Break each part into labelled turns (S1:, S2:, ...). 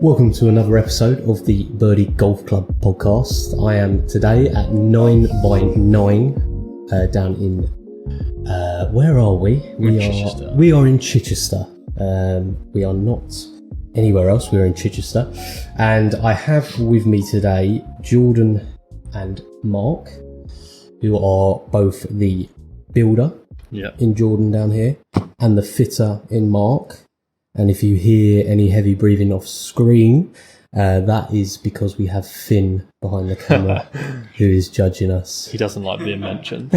S1: Welcome to another episode of the Birdie Golf Club podcast. I am today at 9 by 9 down in, where are we? We are in Chichester. We are not anywhere else, we are in Chichester. And I have with me today Jordan and Mark, who are both the builder in Jordan down here and the fitter in Mark. And if you hear any heavy breathing off screen, that is because we have Finn behind the camera who is judging us.
S2: He doesn't like being mentioned.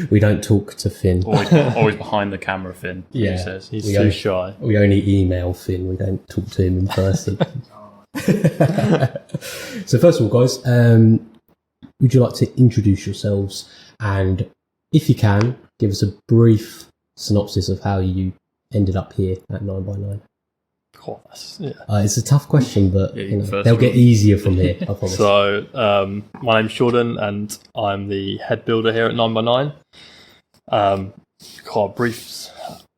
S1: We don't talk to Finn.
S2: Always behind the camera, Finn.
S1: Yeah.
S2: He says he's too shy.
S1: We only email Finn. We don't talk to him in person. So first of all, guys, would you like to introduce yourselves? And if you can, give us a brief synopsis of how you ended up here at 9 by 9.
S2: Cool.
S1: It's a tough question, but they'll get easier from here, I promise.
S2: So, my name's Jordan, and I'm the head builder here at 9 by 9. Quite briefs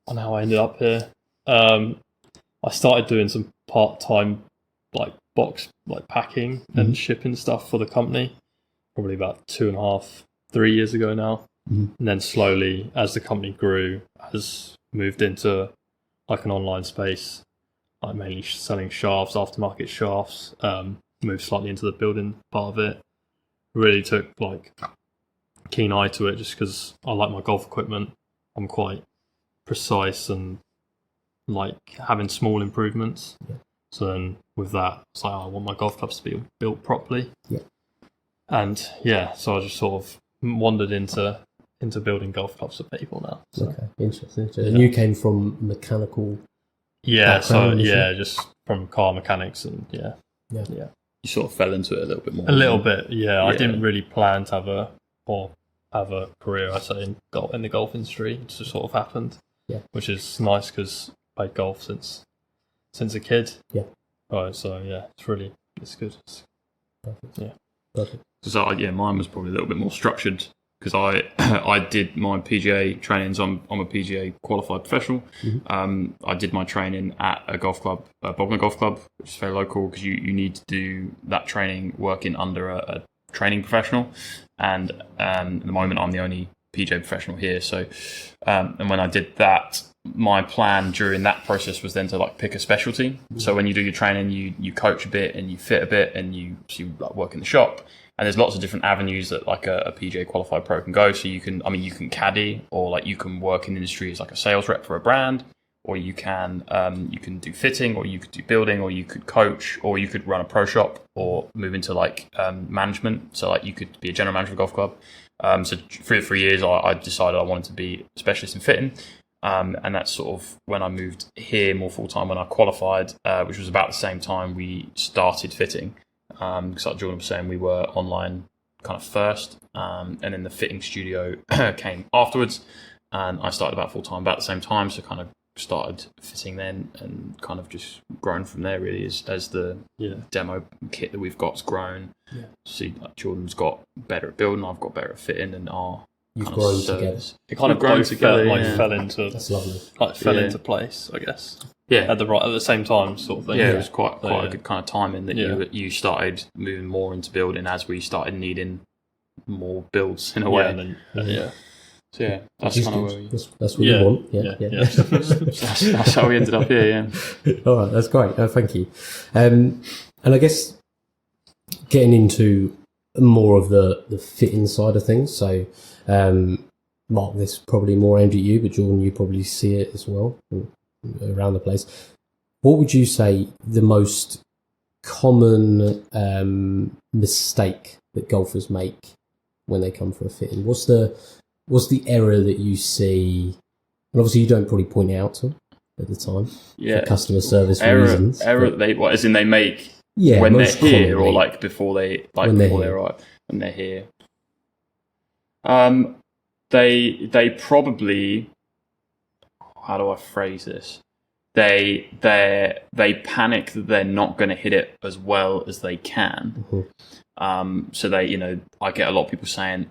S2: on how I ended up here. I started doing some part-time box packing and shipping stuff for the company, probably about 2.5, 3 years ago now. And then slowly, as the company grew, has moved into an online space, mainly selling shafts, aftermarket shafts. Moved slightly into the building part of it. Really took keen eye to it, just because I like my golf equipment. I'm quite precise and like having small improvements. Yeah. So then with that, it's like, I want my golf clubs to be built properly. Yeah. And so I just sort of wandered into building golf clubs for people now. So.
S1: Okay, interesting. And you came from mechanical
S2: background, just from car mechanics and yeah.
S3: You sort of fell into it a little bit more.
S2: A little bit, yeah. I didn't really plan to have a career, I say, in the golf industry. It just sort of happened. Yeah. Which is nice because I played golf since a kid. Yeah. Right, so it's good.
S1: Perfect.
S2: Yeah.
S1: Perfect.
S3: So mine was probably a little bit more structured, because I did my PGA training, so I'm a PGA qualified professional. I did my training at a golf club, Bognor Golf Club, which is very local, because you need to do that training working under a training professional. And at the moment, I'm the only PGA professional here. So, and when I did that, my plan during that process was then to pick a specialty. So when you do your training, you coach a bit and you fit a bit and you work in the shop. And there's lots of different avenues that a PGA qualified pro can go. So you can caddy, or you can work in the industry as a sales rep for a brand, or you can do fitting, or you could do building, or you could coach, or you could run a pro shop, or move into management. So you could be a general manager of a golf club. So for 3 years, I decided I wanted to be a specialist in fitting. And that's sort of when I moved here more full time when I qualified, which was about the same time we started fitting. Because like Jordan was saying, we were online kind of first, and then the fitting studio came afterwards, and I started about full time about the same time, so kind of started fitting then, and kind of just grown from there really as the demo kit that we've got's grown. Yeah. See, Jordan's got better at building, I've got better at fitting, and
S1: you've grown together.
S2: It kind of grown together, fell into
S1: that's lovely.
S2: Fell into place, I guess.
S3: Yeah,
S2: at the same time, sort of thing.
S3: Yeah, it was quite a good kind of timing that you started moving more into building as we started needing more builds in a way. So that's kind of where
S1: that's what you want.
S3: That's how we ended up here. Yeah.
S1: All right, that's great. Thank you. And I guess getting into more of the fitting side of things. So, Mark, this is probably more aimed at you, but Jordan, you probably see it as well around the place. What would you say the most common mistake that golfers make when they come for a fitting? What's the error that you see? And obviously you don't probably point it out to them at the time for customer service reasons.
S3: Error as in they make when they're here, or before they when they're here. They probably, how do I phrase this? They panic that they're not going to hit it as well as they can. So I get a lot of people saying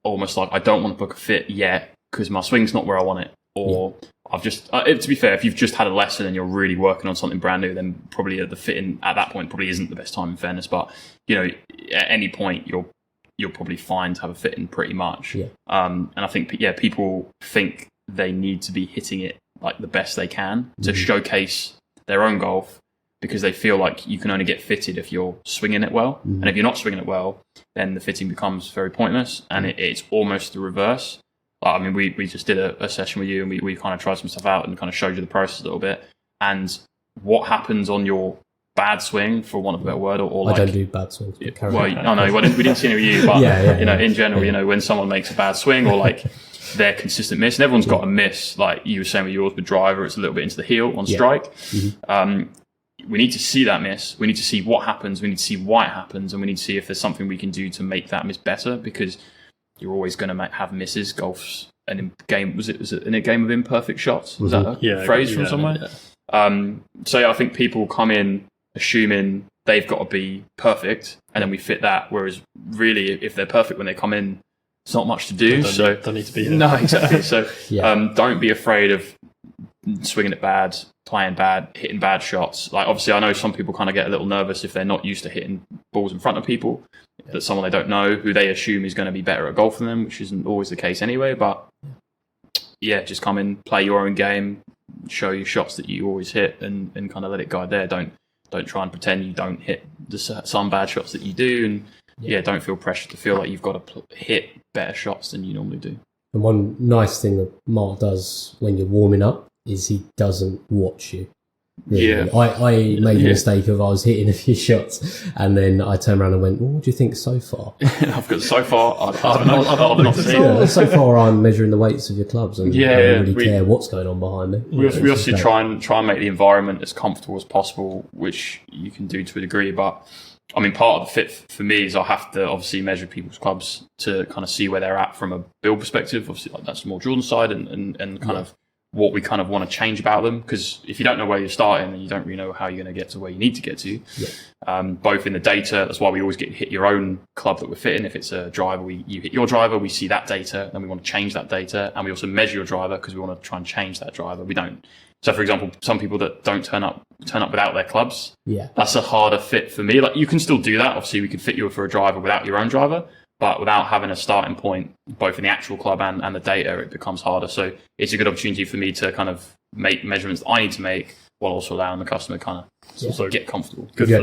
S3: almost I don't want to book a fit yet because my swing's not where I want it. or I've just, to be fair, if you've just had a lesson and you're really working on something brand new, then probably the fitting at that point probably isn't the best time, in fairness. But, at any point, you're probably fine to have a fitting pretty much.
S1: Yeah.
S3: And I think, people think they need to be hitting it like the best they can to showcase their own golf, because they feel like you can only get fitted if you're swinging it well. And if you're not swinging it well, then the fitting becomes very pointless, and it's almost the reverse. I mean, we just did a session with you, and we kind of tried some stuff out and kind of showed you the process a little bit. And what happens on your bad swing, for want of a better word, or
S1: I
S3: like,
S1: don't do bad swings.
S3: Well, I know we didn't see any with you, but in general, when someone makes a bad swing, or like their consistent miss, and everyone's got a miss, like you were saying with yours with driver, it's a little bit into the heel on strike. We need to see that miss. We need to see what happens. We need to see why it happens, and we need to see if there's something we can do to make that miss better, because you're always going to have misses. Golf's an game. Was it in a game of imperfect shots? Was that a phrase from somewhere? Yeah. I think people come in assuming they've got to be perfect, and then we fit that. Whereas really, if they're perfect when they come in, it's not much to do.
S2: Don't need to be.
S3: No, exactly. So don't be afraid of swinging it bad, playing bad, hitting bad shots. Like, obviously, I know some people kind of get a little nervous if they're not used to hitting balls in front of people, that someone they don't know, who they assume is going to be better at golf than them, which isn't always the case anyway. But just come in, play your own game, show you shots that you always hit, and kind of let it guide there. Don't try and pretend you don't hit some bad shots that you do, and don't feel pressure to feel like you've got to hit better shots than you normally do.
S1: And one nice thing that Mark does when you're warming up is he doesn't watch you. Really.
S3: Yeah.
S1: I made the mistake of I was hitting a few shots, and then I turned around and went, well, what do you think so far?
S3: I've got so far, I've not seen.
S1: So far I'm measuring the weights of your clubs, and I don't really care what's going on behind me.
S3: We obviously try and make the environment as comfortable as possible, which you can do to a degree, but I mean, part of the fit for me is I have to obviously measure people's clubs to kind of see where they're at from a build perspective. Obviously, like, that's more Jordan's side, and kind of what we kind of want to change about them. Because if you don't know where you're starting, then you don't really know how you're going to get to where you need to get to. Yeah. Both in the data, that's why we always hit your own club that we're fitting. If it's a driver, you hit your driver, we see that data, then we want to change that data, and we also measure your driver because we want to try and change that driver. We don't. So, for example, some people that don't turn up without their clubs. Yeah, that's a harder fit for me. Like, you can still do that. Obviously, we could fit you for a driver without your own driver, but without having a starting point, both in the actual club and the data, it becomes harder. So it's a good opportunity for me to kind of make measurements I need to make, while also allowing the customer to kind of also get comfortable.
S2: Good for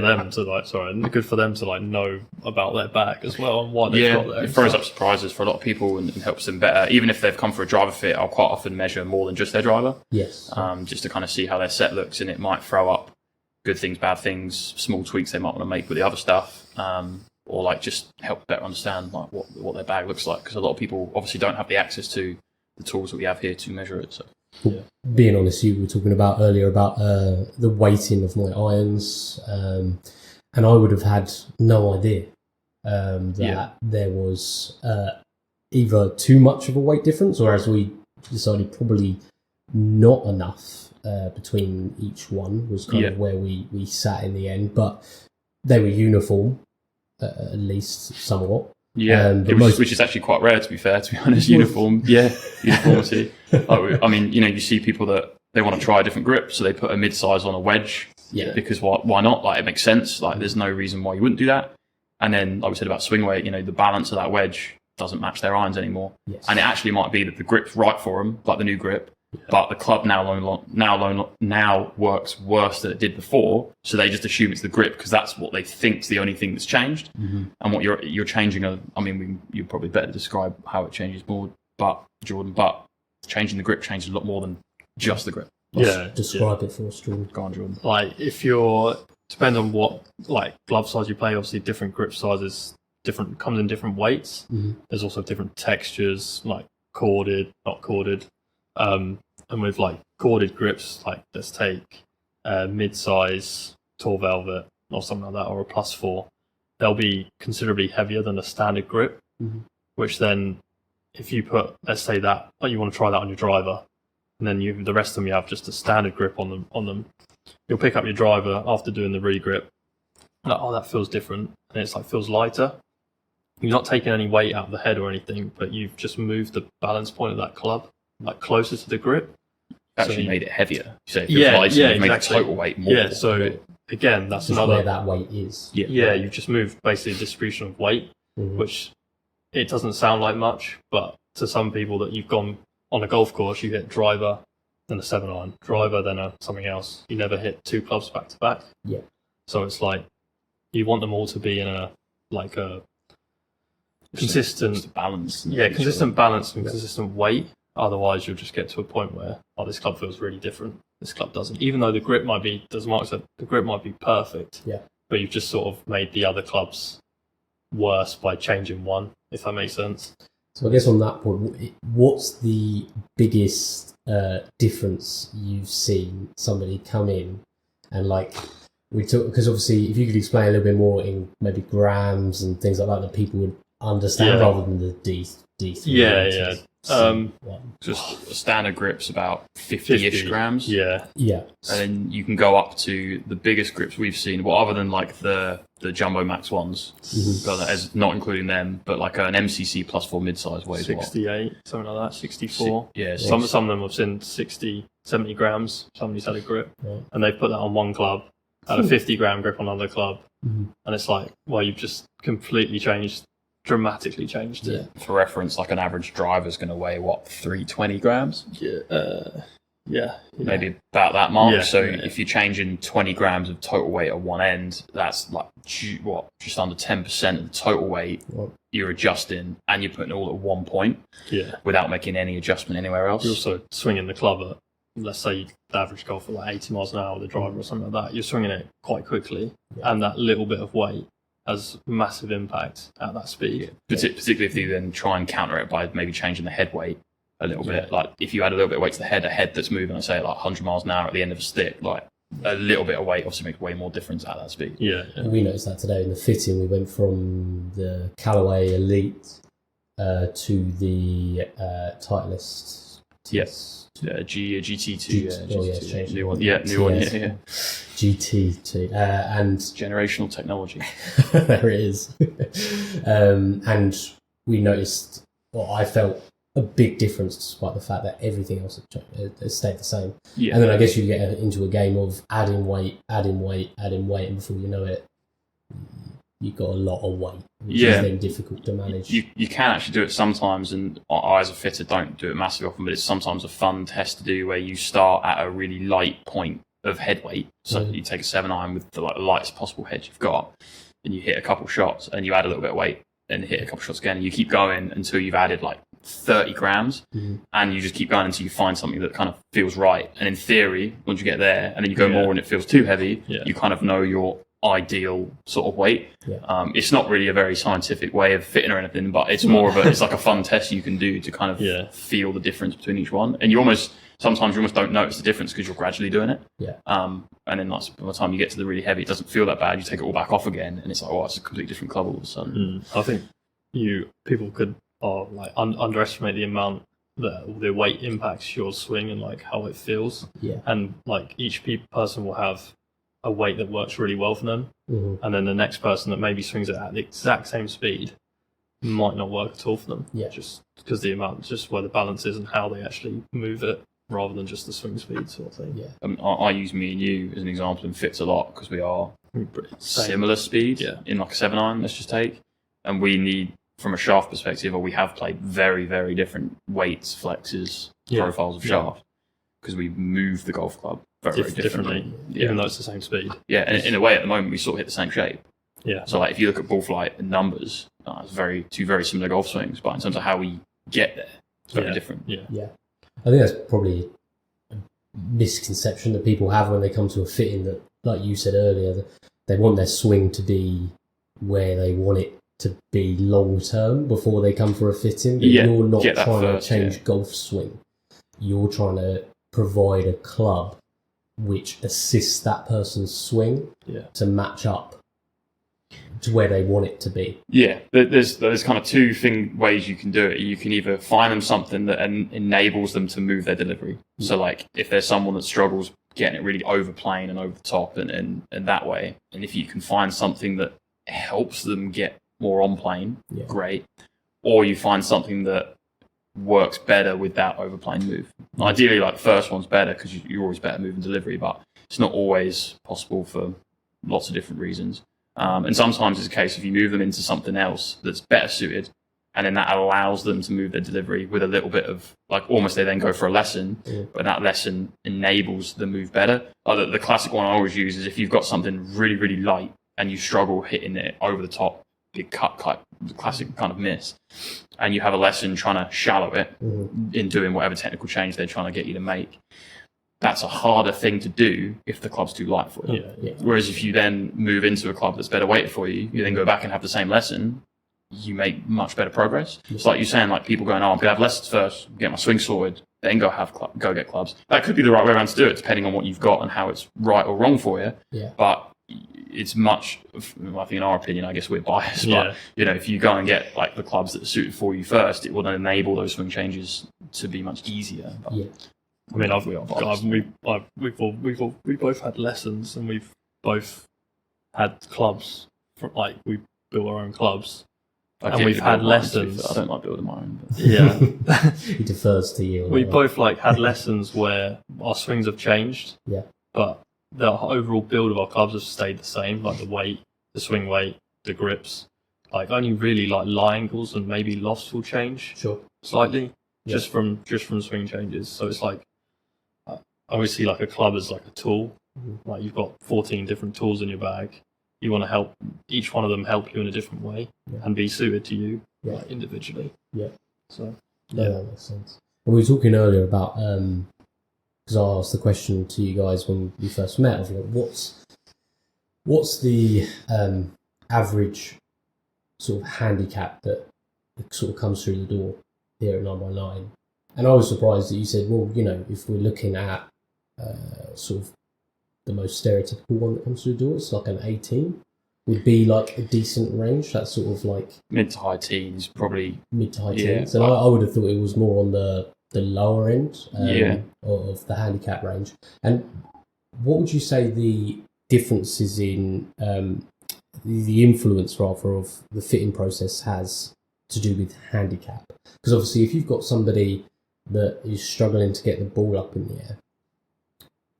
S2: them to know about their bag as well, and why they've got there.
S3: It throws up surprises for a lot of people and helps them better. Even if they've come for a driver fit, I'll quite often measure more than just their driver.
S1: Yes.
S3: Just to kind of see how their set looks, and it might throw up good things, bad things, small tweaks they might want to make with the other stuff. Or like just help better understand like what their bag looks like, because a lot of people obviously don't have the access to the tools that we have here to measure it. So,
S1: being honest, you were talking about earlier about the weighting of my irons, and I would have had no idea that there was either too much of a weight difference, or as we decided, probably not enough between each one was kind of where we sat in the end, but they were uniform. At least somewhat.
S3: Yeah, which is actually quite rare, to be honest. Uniformity. I mean, you see people that they want to try a different grip, so they put a mid-size on a wedge. Yeah. Because why not? Like, it makes sense. Like, there's no reason why you wouldn't do that. And then, like we said about swing weight, the balance of that wedge doesn't match their irons anymore. Yes. And it actually might be that the grip's right for them, like the new grip, but the club now works worse than it did before. So they just assume it's the grip because that's what they think's the only thing that's changed. Mm-hmm. And what you're changing, you're probably better to describe how it changes more, but changing the grip changes a lot more than just the grip.
S1: Describe it for us, Jordan.
S3: Go on, Jordan.
S2: Like, depends on what glove size you play. Obviously, different grip sizes comes in different weights. Mm-hmm. There's also different textures, like corded, not corded. And with corded grips, let's take mid-size tall velvet or something like that, or a +4, they'll be considerably heavier than a standard grip. Mm-hmm. Which then, if you put, let's say that, you want to try that on your driver, and then the rest of them you have just a standard grip on them. You'll pick up your driver after doing the re-grip, that feels different, and it's feels lighter. You're not taking any weight out of the head or anything, but you've just moved the balance point of that club. like closer to the grip.
S3: Actually made it heavier. So if
S2: Yeah,
S3: lighter,
S2: yeah,
S3: you've made the
S2: exactly.
S3: total weight more.
S2: Yeah, so again, that's
S1: Just
S2: another
S1: where that weight is.
S2: Yeah, you've just moved basically a distribution of weight, which it doesn't sound like much, but to some people that you've gone on a golf course, you hit driver, then a 7-iron, driver, then something else. You never hit two clubs back to back.
S1: Yeah.
S2: So it's like you want them all to be in a consistent
S3: balance.
S2: Consistent balance and consistent weight. Otherwise, you'll just get to a point where, this club feels really different. This club doesn't. Even though the grip might be, as Mark said, the grip might be perfect.
S1: Yeah.
S2: But you've just sort of made the other clubs worse by changing one, if that makes sense.
S1: So I guess on that point, what's the biggest difference you've seen somebody come in and because obviously if you could explain a little bit more in maybe grams and things like that people would understand rather than the D3.
S2: Yeah.
S3: Just standard grips about 50-ish grams.
S2: Yeah.
S1: Yeah.
S3: And then you can go up to the biggest grips we've seen, well, other than like the Jumbo Max ones, as not including them, but like an MCC plus 4 mid-size weighs
S2: 68, something like that, 64.
S3: Yeah.
S2: Some of them have seen 60, 70 grams. Somebody's had a grip, and they put that on one club, had a 50-gram grip on another club, and it's like, well, you've just completely dramatically changed it.
S3: For reference, like an average driver is going to weigh 320 grams?
S2: Yeah.
S3: Maybe about that mark.
S2: Yeah,
S3: so if you're changing 20 grams of total weight at one end, that's like just under 10% of the total weight you're adjusting, and you're putting it all at one point without making any adjustment anywhere else.
S2: You're also swinging the club at, let's say, the average golf at like 80 miles an hour with a driver or something like that. You're swinging it quite quickly, and that little bit of weight has massive impact at that speed.
S3: Particularly if you then try and counter it by maybe changing the head weight a little bit. Like if you add a little bit of weight to the head, a head that's moving, let's say, at like 100 miles an hour at the end of a stick, like a little bit of weight obviously makes way more difference at that speed.
S2: Yeah.
S1: We noticed that today in the fitting. We went from the Callaway Elite to the Titleist.
S3: Yes. GT2.
S1: New one.
S3: New one. Yeah.
S1: GT2 and
S3: generational technology.
S1: There it is. And we noticed, I felt a big difference despite the fact that everything else has stayed the same.
S3: Yeah.
S1: And then I guess you get into a game of adding weight, and before you know it, you've got a lot of weight, which is then difficult to manage.
S3: You can actually do it sometimes, and I as a fitter don't do it massively often, but it's sometimes a fun test to do where you start at a really light point of head weight. So you take a 7-iron with the lightest possible head you've got, and you hit a couple shots, and you add a little bit of weight, and hit a couple shots again, and you keep going until you've added like 30 grams, and you just keep going until you find something that kind of feels right. And in theory, once you get there, and then you go more and it feels too heavy, you kind of know your ideal sort of weight. It's not really a very scientific way of fitting or anything, but it's more of it's like a fun test you can do to kind of feel the difference between each one. And sometimes you almost don't notice the difference because you're gradually doing it. And then by the time you get to the really heavy, it doesn't feel that bad. You take it all back off again, and it's like, it's a completely different club all of a sudden.
S2: I think people could underestimate the amount that the weight impacts your swing and like how it feels. And like each person will have a weight that works really well for them, and then the next person that maybe swings it at the exact same speed might not work at all for them. Just because just where the balance is and how they actually move it, rather than just the swing speed sort of thing.
S3: I use me and you as an example in fits a lot because we are similar speed in like a 7-iron, let's just take, and we need, from a shaft perspective, or we have played very, very different weights, flexes, profiles of shaft, because we move the golf club very differently.
S2: Even though it's the same speed.
S3: And in a way, at the moment, we sort of hit the same shape. So like if you look at ball flight and numbers, it's two very similar golf swings, but in terms of how we get there, it's very different.
S1: I think that's probably a misconception that people have when they come to a fitting, that, like you said earlier, that they want their swing to be where they want it to be long term before they come for a fitting. But you're not trying to change golf swing. You're trying to provide a club which assists that person's swing to match up to where they want it to be.
S3: There's kind of two ways you can do it. You can either find them something that enables them to move their delivery. So like if there's someone that struggles getting it really overplaying and over the top and that way, and if you can find something that helps them get more on plane, great. Or you find something that works better with that overplaying move. Ideally, like the first one's better because you're always better moving delivery, but it's not always possible for lots of different reasons. And sometimes it's a case if you move them into something else that's better suited, and then that allows them to move their delivery with a little bit of, like, almost they then go for a lesson, but that lesson enables the move better. The classic one I always use is if you've got something really, really light and you struggle hitting it over the top, big cut, the classic kind of miss, and you have a lesson trying to shallow it in doing whatever technical change they're trying to get you to make. That's a harder thing to do if the club's too light for you. Whereas if you then move into a club that's better weighted for you, you then go back and have the same lesson, you make much better progress. It's like you're saying, like people going, I'm going to have lessons first, get my swing sorted, then go get clubs. That could be the right way around to do it, depending on what you've got and how it's right or wrong for you. But it's much, I think in our opinion, I guess we're biased, but if you go and get like the clubs that are suited for you first, it will then enable those swing changes to be much easier. But
S2: I mean, we both had lessons, and we've both had clubs. We built our own clubs, and we've had lessons.
S3: I don't like building my own. But.
S1: It defers to you.
S2: We both had lessons where our swings have changed. But the overall build of our clubs has stayed the same, like the weight, the swing weight, the grips. Like only really like lie angles and maybe lofts will change slightly, just from swing changes. So it's like obviously like a club is like a tool. Like you've got 14 different tools in your bag. You want to help each one of them help you in a different way and be suited to you like, individually. So
S1: that makes sense. And we were talking earlier about because I asked the question to you guys when we first met. I was like, what's the average sort of handicap that sort of comes through the door here at 9x9? And I was surprised that you said, well, if we're looking at sort of the most stereotypical one that comes through the door, it's like an 18 would be like a decent range. That's sort of like
S3: mid to high teens, probably.
S1: Mid to high teens. And I would have thought it was more on the lower end of the handicap range. And what would you say the differences in the influence rather of the fitting process has to do with handicap? Because obviously if you've got somebody that is struggling to get the ball up in the air,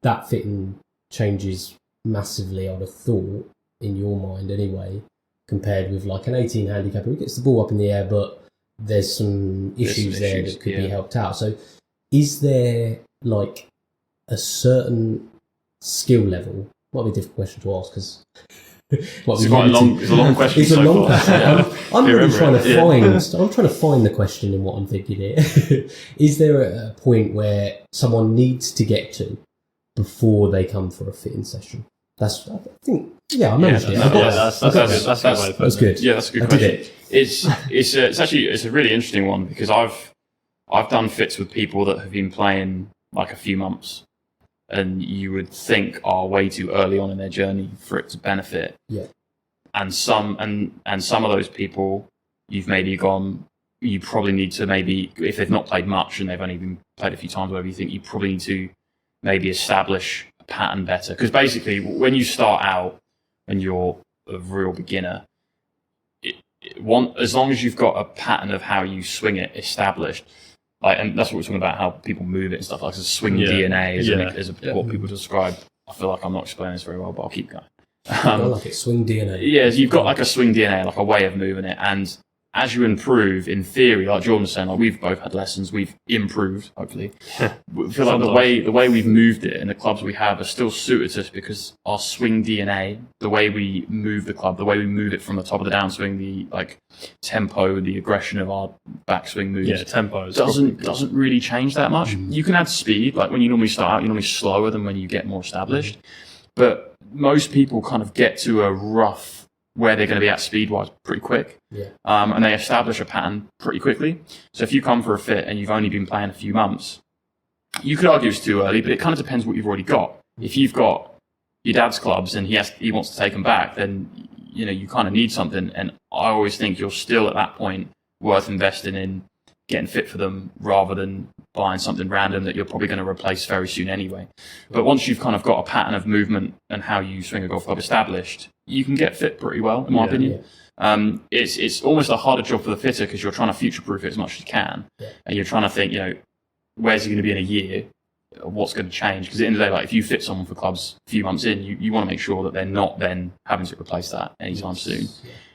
S1: that fitting changes massively, I would have thought, in your mind anyway, compared with like an 18 handicapper who gets the ball up in the air, but there's some issues there that could be helped out. So is there like a certain skill level? Might be a difficult question to ask because
S3: it's a long question.
S1: It's a long question. I'm really trying to find. I'm trying to find the question in what I'm thinking here. Is there a point where someone needs to get to before they come for a fitting session? I think. I managed it. That's good.
S3: Yeah, that's a good question. It's a really interesting one because I've done fits with people that have been playing like a few months. And you would think are way too early on in their journey for it to benefit. And some of those people, you've maybe gone. You probably need to maybe, if they've not played much and they've only been played a few times, whatever you think, you probably need to maybe establish a pattern better. Because basically, when you start out and you're a real beginner, as long as you've got a pattern of how you swing it established. And that's what we're talking about, how people move it and stuff. Like a swing DNA is what people describe. I feel like I'm not explaining this very well, but I'll keep going.
S1: I like it, swing DNA.
S3: Yeah, you've got like a swing DNA, like a way of moving it. And as you improve, in theory, like Jordan was saying, like we've both had lessons, we've improved, hopefully. We feel like the way we've moved it and the clubs we have are still suited to us because our swing DNA, the way we move the club, the way we move it from the top of the downswing, the like tempo, the aggression of our backswing moves,
S2: tempo
S3: doesn't really change that much. You can add speed, like when you normally start out, you're normally slower than when you get more established. But most people kind of get to a rough where they're going to be at speed-wise pretty quick. And they establish a pattern pretty quickly. So if you come for a fit and you've only been playing a few months, you could argue it's too early, but it kind of depends what you've already got. If you've got your dad's clubs and he wants to take them back, then you kind of need something. And I always think you're still at that point worth investing in getting fit for them rather than buying something random that you're probably going to replace very soon anyway. But once you've kind of got a pattern of movement and how you swing a golf club established, you can get fit pretty well, in my opinion. It's almost a harder job for the fitter because you're trying to future-proof it as much as you can. And you're trying to think, where's he going to be in a year? What's going to change? Because at the end of the day, like if you fit someone for clubs a few months in, you want to make sure that they're not then having to replace that anytime soon.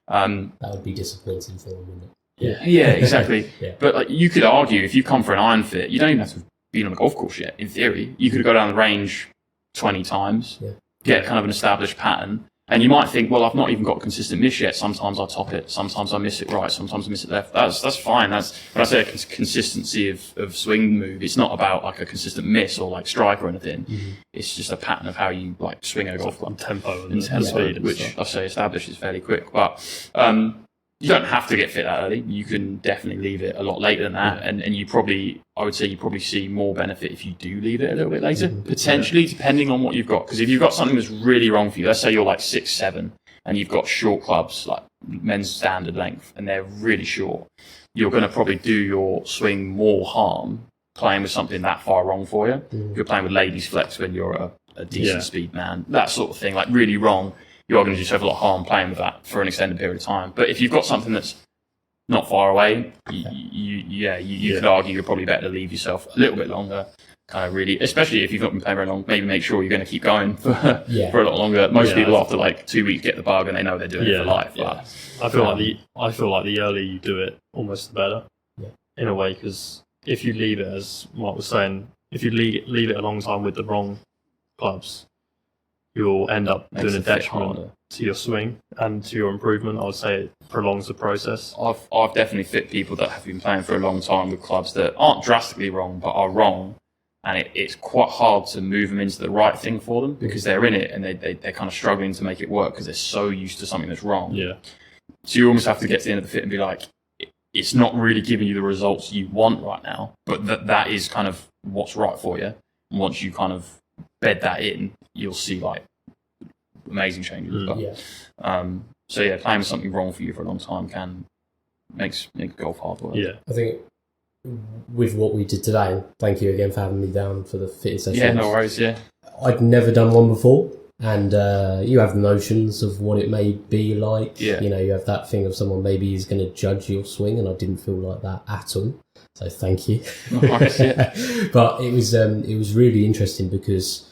S1: That would be disappointing for them, wouldn't it?
S3: Yeah, exactly. But like, you could argue if you come for an iron fit, you don't even have to be on a golf course yet. In theory, you could go down the range 20 times, get kind of an established pattern, and you might think, well, I've not even got a consistent miss yet. Sometimes I top it, sometimes I miss it right, sometimes I miss it left. That's fine. That's when I say a consistency of swing move. It's not about like a consistent miss or like strike or anything. It's just a pattern of how you like swing a golf club,
S2: tempo
S3: and speed, which I say established is fairly quick, but. You don't have to get fit that early. You can definitely leave it a lot later than that. And I would say you probably see more benefit if you do leave it a little bit later, potentially, depending on what you've got. Because if you've got something that's really wrong for you, let's say you're like 6'7", and you've got short clubs, like men's standard length, and they're really short, you're going to probably do your swing more harm playing with something that far wrong for you. If you're playing with ladies flex when you're a decent speed man, that sort of thing, like really wrong. You are going to do yourself a lot of harm playing with that for an extended period of time. But if you've got something that's not far away, you could argue you're probably better to leave yourself a little bit longer. Kind of really, especially if you've not been playing very long, maybe make sure you're going to keep going for a lot longer. Most people after like 2 weeks get the bug and they know they're doing it for life. But,
S2: I feel like the earlier you do it, almost the better. In a way, because if you leave it, as Mark was saying, if you leave it a long time with the wrong clubs, you'll end up doing a detriment to your swing and to your improvement. I would say it prolongs the process.
S3: I've definitely fit people that have been playing for a long time with clubs that aren't drastically wrong, but are wrong. And it's quite hard to move them into the right thing for them because they're in it and they're kind of struggling to make it work because they're so used to something that's wrong. So you almost have to get to the end of the fit and be like, it's not really giving you the results you want right now, but that is kind of what's right for you. And once you kind of bed that in, you'll see like amazing changes. So playing with something wrong for you for a long time can make golf hard work.
S1: I think with what we did today, thank you again for having me down for the fitting session.
S3: Yeah, no worries.
S1: I'd never done one before, and you have the notions of what it may be like. You have that thing of someone maybe is going to judge your swing, and I didn't feel like that at all. So thank you.
S3: Nice,
S1: But it was really interesting because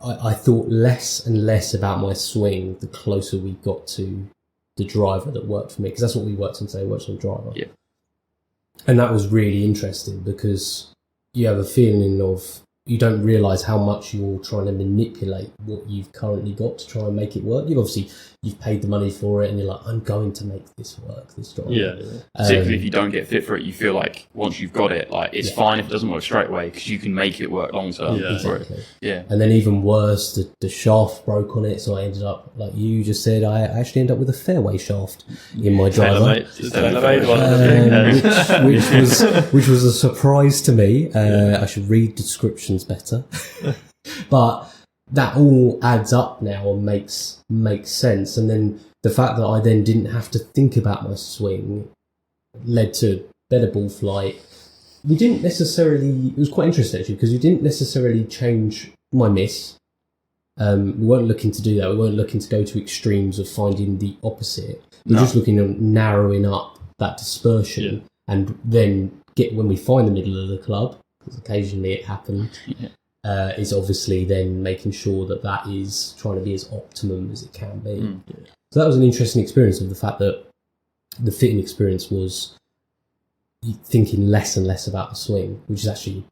S1: I thought less and less about my swing the closer we got to the driver that worked for me, because that's what we worked on today. We worked on the driver. And that was really interesting because you have a feeling of you don't realise how much you're trying to manipulate what you've currently got to try and make it work. You've paid the money for it and you're like, I'm going to make this work, this driver.
S3: Particularly if you don't get fit for it, you feel like once you've got it, like it's fine if it doesn't work straight away because you can make it work long term.
S1: Exactly. And then even worse, the shaft broke on it, so I ended up, like you just said, I actually ended up with a fairway shaft in my driver. Which was a surprise to me. I should read descriptions better. But that all adds up now and makes sense. And then the fact that I then didn't have to think about my swing led to better ball flight. We didn't necessarily, it was quite interesting actually, because we didn't necessarily change my miss. We weren't looking to do that. We weren't looking to go to extremes of finding the opposite. We were just looking at narrowing up that dispersion and then when we find the middle of the club, because occasionally it happened, is obviously then making sure that is trying to be as optimum as it can be. So that was an interesting experience of the fact that the fitting experience was thinking less and less about the swing, which is actually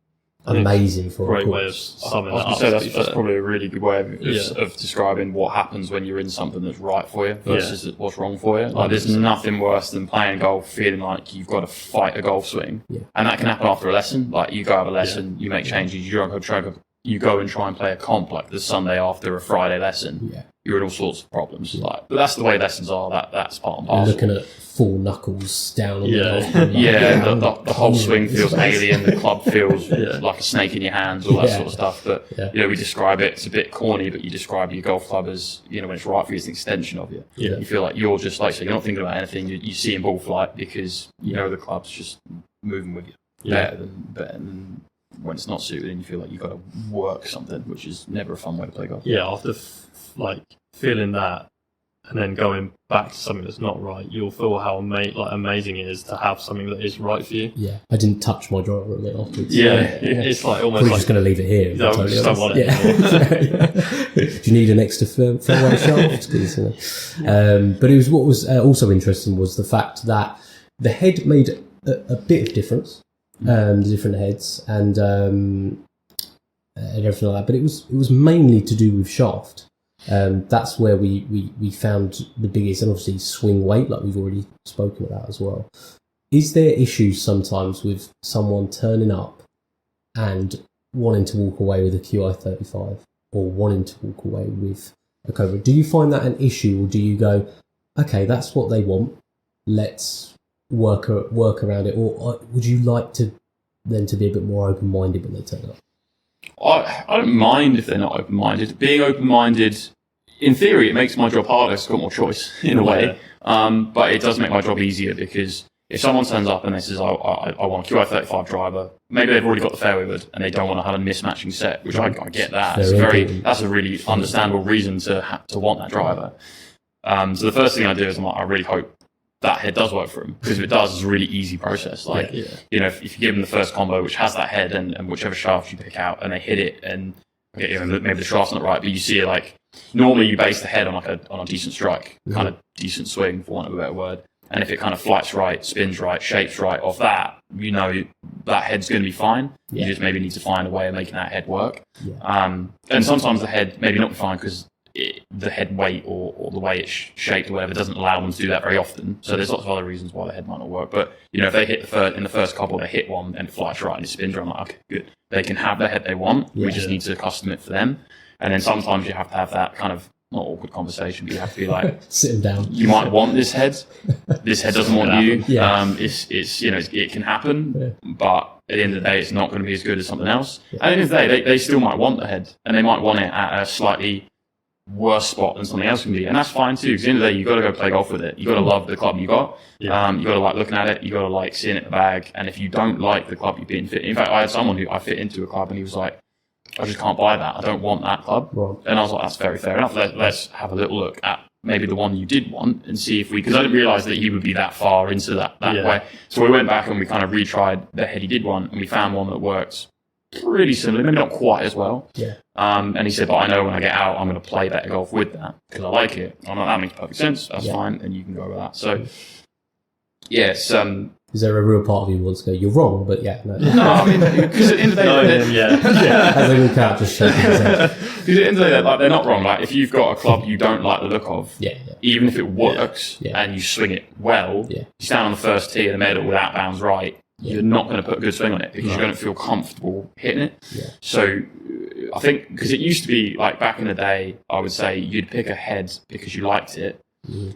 S1: amazing for a course.
S3: I was going to say that's probably a really good way of describing what happens when you're in something that's right for you versus what's wrong for you. Like there's nothing worse than playing golf feeling like you've got to fight a golf swing, and that can happen after a lesson. Like you go have a lesson, you make changes, you go and try and play a comp like the Sunday after a Friday lesson. You're in all sorts of problems. But that's the way lessons are. That's part and parcel.
S1: Looking at full knuckles down on the golf.
S3: The whole swing feels alien. The club feels like a snake in your hands. All that sort of stuff. But we describe it. It's a bit corny, but you describe your golf club as when it's right for you, it's an extension of you. You feel like you're just like you're not thinking about anything. You see in ball flight because the club's just moving with you. better than when it's not suited and you feel like you've got to work something, which is never a fun way to play golf.
S2: Yeah, after feeling that and then going back to something that's not right, you'll feel how amazing it is to have something that is right for you.
S1: Yeah, I didn't touch my driver a bit afterwards.
S2: It's like almost
S1: We're just going to leave it here.
S2: I just don't want it anymore.
S1: Do you need an extra fairway shaft? 'Cause, but it was what was also interesting was the fact that the head made a bit of difference, the different heads and everything like that. But it was mainly to do with shaft. That's where we found the biggest, and obviously swing weight, like we've already spoken about as well. Is there issues sometimes with someone turning up and wanting to walk away with a QI35 or wanting to walk away with a Cobra? Do you find that an issue, or do you go, okay, that's what they want, let's work around it, or would you like them to be a bit more open-minded when they turn up?
S3: I don't mind if they're not open-minded. Being open-minded, in theory, it makes my job harder. It's got more choice in a way, but it does make my job easier because if someone turns up and they says, I want a QI35 driver, maybe they've already got the fairway wood and they don't want to have a mismatching set, which I get that. That's a really understandable reason to want that driver. So the first thing I do is I really hope that head does work for him, because if it does, it's a really easy process. If you give them the first combo which has that head and whichever shaft you pick out and they hit it and maybe the shaft's not right, but you see it normally you base the head on a decent strike, kind of decent swing, for want of a better word. And if it kind of flights right, spins right, shapes right off that, that head's going to be fine. You just maybe need to find a way of making that head work. And sometimes the head maybe not be fine because the head weight or the way it's shaped or whatever doesn't allow them to do that very often. So there's lots of other reasons why the head might not work. But if they hit in the first couple, they hit one and it flies right and it spins right, I'm like, okay, good. They can have the head they want. We just need to custom it for them. And then sometimes you have to have that kind of not awkward conversation, but you have to be like,
S1: sit them down.
S3: You might want this head. This head doesn't want you. It can happen, but at the end of the day, it's not going to be as good as something else. At the end of the day, they still might want the head, and they might want it at a slightly worse spot than something else can be, and that's fine too. Because at the end of the day, you've got to go play golf with it. You've got to love the club you got. You got to like looking at it. You got to like seeing it in the bag. And if you don't like the club you've been fit, in fact, I had someone who I fit into a club, and he was like, I just can't buy that. I don't want that club. Right. And I was like, that's very fair enough. Let's have a little look at maybe the one you did want and see if because I didn't realise that he would be that far into that way. So we went back and we kind of retried the head he did want, and we found one that worked pretty similar, maybe not quite as well. And he said, but I know when I get out, I'm going to play better golf with that because I like it. I'm like, that makes perfect sense. That's fine. And you can go with that. So, yes.
S1: Is there a real part of you who wants to go, you're wrong, but no.
S3: No, I mean, because at the end of the day,
S1: as they walk out, just shaking his head.
S3: Because at the end of the day, they're not wrong. Like, if you've got a club you don't like the look of, even if it works and you swing it well, you stand on the first tee in the middle with out bounds right, you're not going to put a good swing on it because you're going to feel comfortable hitting it. So I think, because it used to be like back in the day, I would say you'd pick a head because you liked it.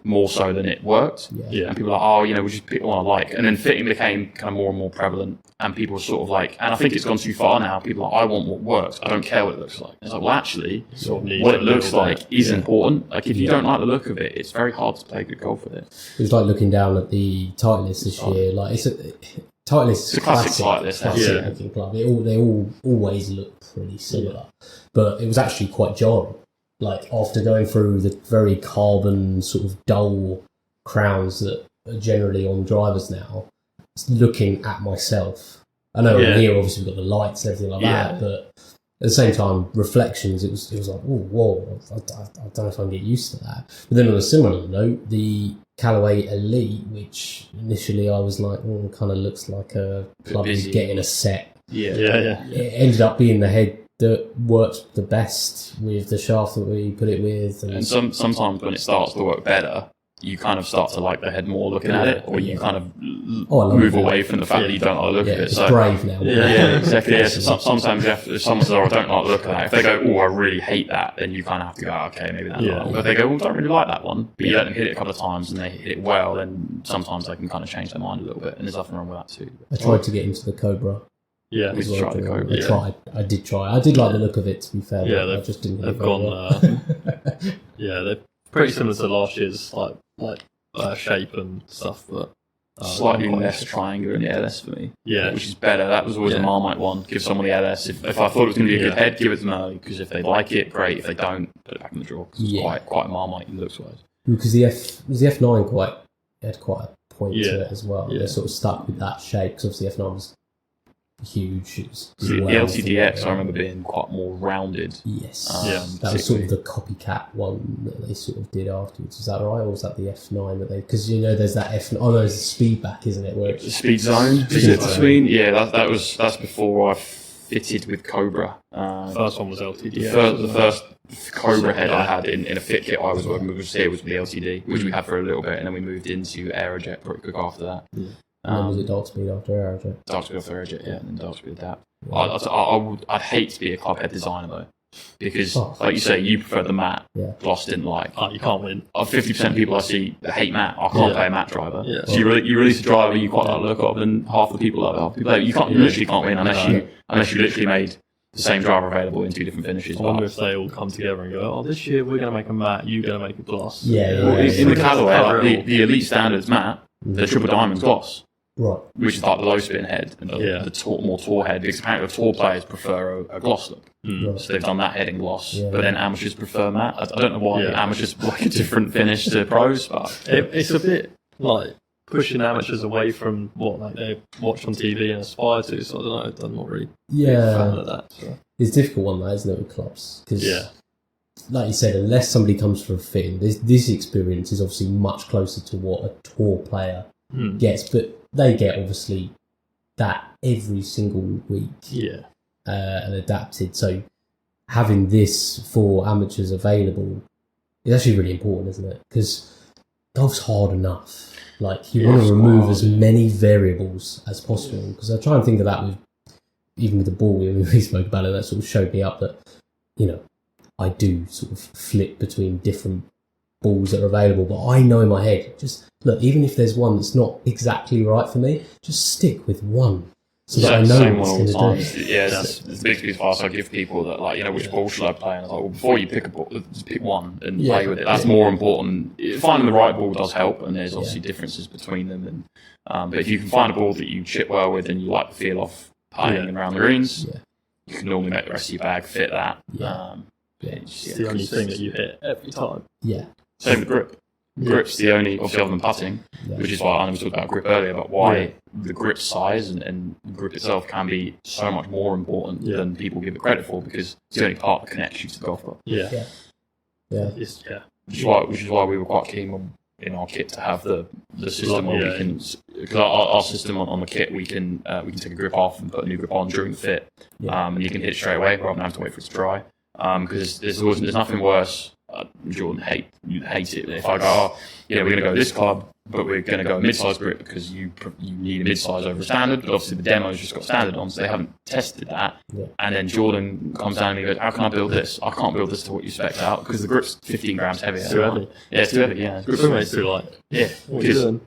S3: More so than it worked. And people are like, we just pick the one I like. And then fitting became kind of more and more prevalent. And people were sort of like, and I think it's gone too far now. People are like, I want what works. I don't care what it looks like. It's like, well, actually, what it looks like is important. Like, if you don't like the look of it, it's very hard to play good golf with it.
S1: It was like looking down at the Titleist this year. Like, Titleist is a classic Titleist club. They all always look pretty similar. But it was actually quite jarring. Like, after going through the very carbon sort of dull crowns that are generally on drivers now, looking at myself. I know here obviously we've got the lights and everything like that, but at the same time, reflections, it was like, oh, whoa, I don't know if I can get used to that. But then on a similar note, the Callaway Elite, which initially I was like, kind of looks like a club who's getting a set. It ended up being the head that worked the best with the shaft that we put it with.
S3: And sometimes when it starts to work better, you kind of start to like the head more looking at it, or you kind of move away from the fact that you don't like the look of it.
S1: It's brave now.
S3: Exactly. So sometimes if someone says, I don't like the look of that, if they go, I really hate that, then you kind of have to go, okay, maybe that's not. But if they go, I don't really like that one, but you let them hit it a couple of times and they hit it well, then sometimes they can kind of change their mind a little bit, and there's nothing wrong with that too.
S1: I tried to get into the Cobra.
S3: We tried the Cobra.
S1: I did try. I did like the look of it, to be fair. I just didn't.
S2: They've gone. They're pretty similar to last year's like shape and stuff, but
S3: slightly less triangular in the LS for me.
S2: Yeah.
S3: Which is better. That was always a Marmite one. Give someone the LS. If I thought it was going to be a good head, give it to them early. Because if they like it, great. If they don't, put it back in the drawer. Because it's quite Marmite looks-wise.
S1: Because the F9 had quite a point to it as well. They're sort of stuck with that shape. Because obviously F9 was huge.
S3: The LTDX, I remember being quite more rounded.
S1: Yes. That was sort of the copycat one that they sort of did afterwards. Is that right? Or was that the F9 that they... Because, there's that F9... Oh, no, there's the speedback, isn't it? Where
S3: the speed zone. Is it between? Yeah, that's before I fitted with Cobra.
S2: First one was LTD.
S3: The first Cobra head I had in a fit kit I was working with was the LTD, which we had for a little bit, and then we moved into Aerojet pretty quick after that.
S1: Yeah. And then was it Dark Speed after Aerojet?
S3: Dark Speed after Aerojet, and then Dark Speed Adapt. I'd hate to be a club head designer though, because like you say, you prefer the matte. Gloss didn't like.
S2: You can't win.
S3: 50% of people I see that hate matte. I can't play a matte driver. So you release a driver you quite like the look of, and half the people love it. You literally can't win unless you literally made the same driver available in two different finishes.
S2: I wonder if they all come together and go, this year we're going to make a matte, you're going to make a gloss.
S3: In the Callaway, the Elite Standards matte, the Triple Diamonds gloss.
S1: Right.
S3: Which is like the low spin head and the more tour head, because apparently the tour players prefer a gloss look. So they've done that head in gloss, but then amateurs prefer matte. I don't know why amateurs like a different finish to pros, but
S2: it's a bit like pushing amateurs away from what they watch on TV and aspire to. So I don't know. I'm not really a fan of that. So.
S1: It's a difficult one, that, isn't it, with clubs? Because, like you said, unless somebody comes for a fitting, this experience is obviously much closer to what a tour player gets, but they get obviously that every single week and adapted. So having this for amateurs available is actually really important, isn't it? Because golf's hard enough. Like, you want to remove as many variables as possible. Because I try and think of that even with the ball. We spoke about it. That sort of showed me up that, I do sort of flip between different balls that are available, but I know in my head, just look, even if there's one that's not exactly right for me, just stick with one so that I know what it's going to do.
S3: Yeah, it's the big piece of advice I give people that, like, which ball should I play? And I was like, well, before you pick a ball, just pick one and play with it. That's more important. Finding the right ball does help, and there's obviously differences between them. And but if you can find a ball that you chip well with and you like the feel of playing around the greens, you can normally make the rest of your bag fit that.
S2: It's the only thing that you hit every time.
S3: Same with grip. Grip's the only, obviously other than putting, which is why I was talking about grip earlier, but why the grip size and grip itself can be so much more important than people give it credit for, because it's the only part that connects you to the golf club. Which is why we were quite keen in our kit to have the system where we can, because our system on the kit, we can take a grip off and put a new grip on during the fit, and you can hit it straight away rather than have to wait for it to dry. Because there's nothing worse. Jordan you'd hate it if I go, we're going to go this club, but we're going to go a mid-size grip because you need a mid-size over a standard. But obviously the demo's just got standard on, so they haven't tested that. And then Jordan comes down and he goes, how can I build this? I can't build this to what you spec out because the grip's 15 grams heavier.
S2: It's too heavy.
S3: Yeah, it's too heavy. Yeah,
S2: grip weight's too light.
S3: Yeah, and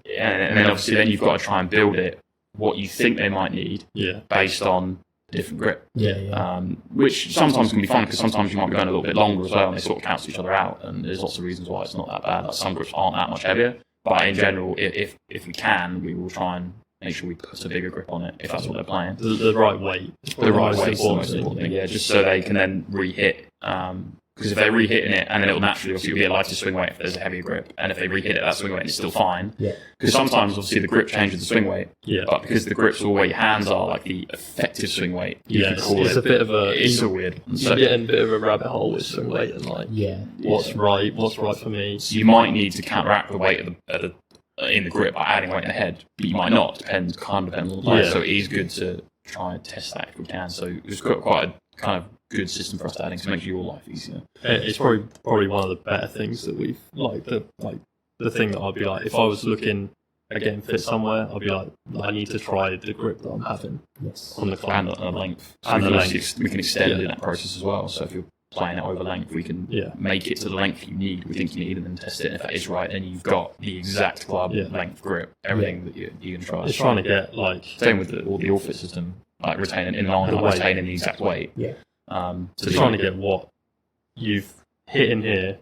S3: then obviously then you've got to try and build it what you think they might need based on different grip, which sometimes can be fun because sometimes you might be going a little bit longer as well, and they sort of cancel each other out. And there's lots of reasons why it's not that bad. Like, some grips aren't that much heavier, but in general, if we can, we will try and make sure we put a bigger grip on it if that's what they're playing.
S2: The right weight.
S3: The right weight is the most important thing. Yeah, just so they can then re-hit. Because if they're re-hitting it, and then it'll naturally obviously be a lighter swing weight if there's a heavier grip, and if they re-hit it, that swing weight and it's still fine. Because sometimes obviously the grip changes the swing weight, but because the grip's all where your hands are, like the effective swing weight, you could call
S2: it's
S3: it.
S2: a bit of a.
S3: It's so weird.
S2: You get in a bit of a rabbit hole with swing weight and what's right for me.
S3: So you might need to counteract the weight in the grip by adding weight in the head, but you might not. Depends on the player. So it is good to try and test that if we can. So it's got quite a kind of good system for us to add in to make your life easier.
S2: It's probably one of the better things that we've the thing that I'd be like, if I was looking at getting fit somewhere, I'd be like, I need to try the grip that I'm having on the club
S3: and the length. So we can extend in that process as well. So if you're playing it over length, we can make it to the length we think you need, and then test it. And if that is right, then you've got the exact club length, grip, everything that you're going to try.
S2: It's trying to get
S3: same with the all-fit system, like retaining in line, retaining the exact weight.
S2: So trying to get what you've hit in here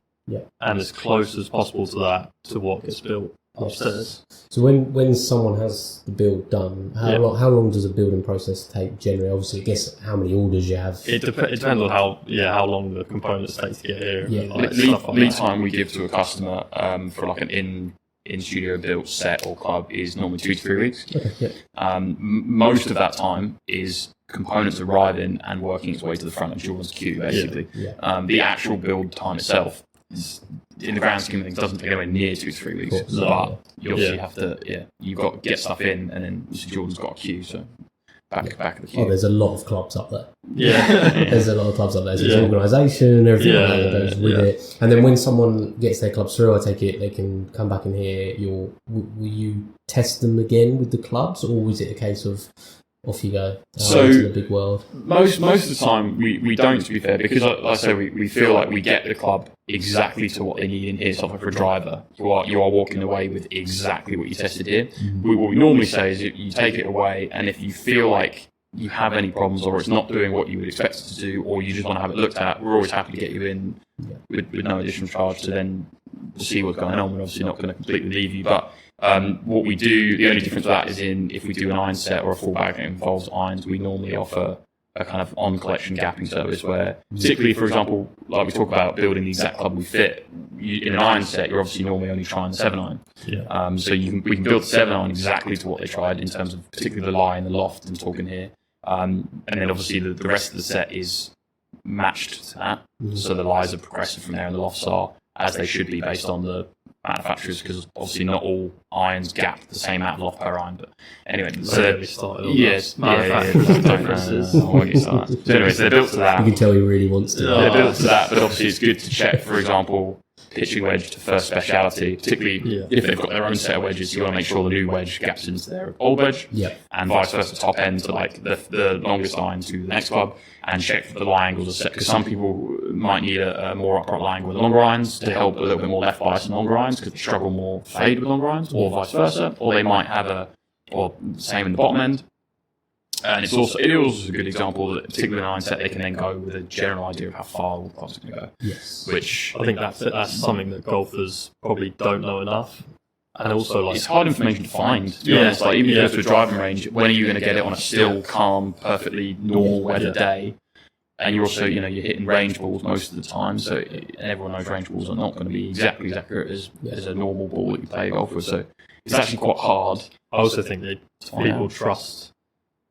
S2: and as close as possible to that, to what gets built. upstairs.
S1: So when someone has the build done, how long does a building process take generally? Obviously, I guess how many orders you have.
S2: It depends on how long the components take to get here.
S1: Yeah.
S3: Lead time we give to a customer for like an in studio built set or club is normally 2 to 3 weeks.
S1: Okay, yeah.
S3: Most of that time is components arriving and working its way to the front of Jordan's queue, basically.
S1: Yeah.
S3: The actual build time itself, in the grand scheme of things, doesn't take anywhere near 2 to 3 weeks. But you obviously have to, you've got to get stuff in, and then Jordan's got a queue, so back of the queue.
S1: Oh, there's a lot of clubs up there.
S2: Yeah.
S1: There's a lot of clubs up there. So it's organisation, everything that goes with it. And then when someone gets their clubs through, I take it they can come back in here. Will you test them again with the clubs, or is it a case of off you go into the big world?
S3: Most of the time we don't, to be fair, because like I say, we feel like we get the club exactly to what they need in here. So for a driver, you are walking away with exactly what you tested here. What we normally say is you take it away, and if you feel like you have any problems or it's not doing what you would expect it to do, or you just want to have it looked at, we're always happy to get you in with no additional charge to then see what's going on. We're obviously not going to completely leave you, but what we do, the only difference with that is if we do an iron set or a full bag that involves irons, we normally offer a kind of on-collection gapping service where, particularly, for example, like we talk about building the exact club we fit, in an iron set, you're obviously normally only trying the 7-iron.
S2: Yeah.
S3: So we can build the 7-iron exactly to what they tried in terms of particularly the lie and the loft and talking here. And then obviously the rest of the set is matched to that. So the lies are progressive from there and the lofts are as they should be based on the manufacturers, because obviously not all irons gap the same amount of loft per iron. But anyway,
S2: manufacturers differences.
S3: So anyway, so they're built to that.
S1: You can tell he really wants to.
S3: They're built to that, but obviously it's good to check, for example, pitching wedge to first speciality, particularly if they've got their own set of wedges. You want to make sure the new wedge gaps into their old wedge, and vice versa, top end to like the longest iron to the next club, and check for the lie angles are set, because some people might need a more upright lie angle with longer irons to help a little bit more left bias in longer irons because they struggle more fade with longer irons, or vice versa, or they might have or same in the bottom end. And it is also a good example that, particularly in an iron set, they can then go with a general idea of how far the club's going to go.
S1: Yes.
S3: Which
S2: I think that's something that golfers probably don't know enough. And also, like,
S3: it's hard information to find, to be honest. Like, even if you go to a driving range, when are you going to get it on a still, calm, perfectly normal weather day? And you're also, you're hitting range balls most of the time, so and everyone knows range balls are not going to be exactly as accurate as a normal ball that you play golf with. So it's actually quite hard.
S2: I also think that people trust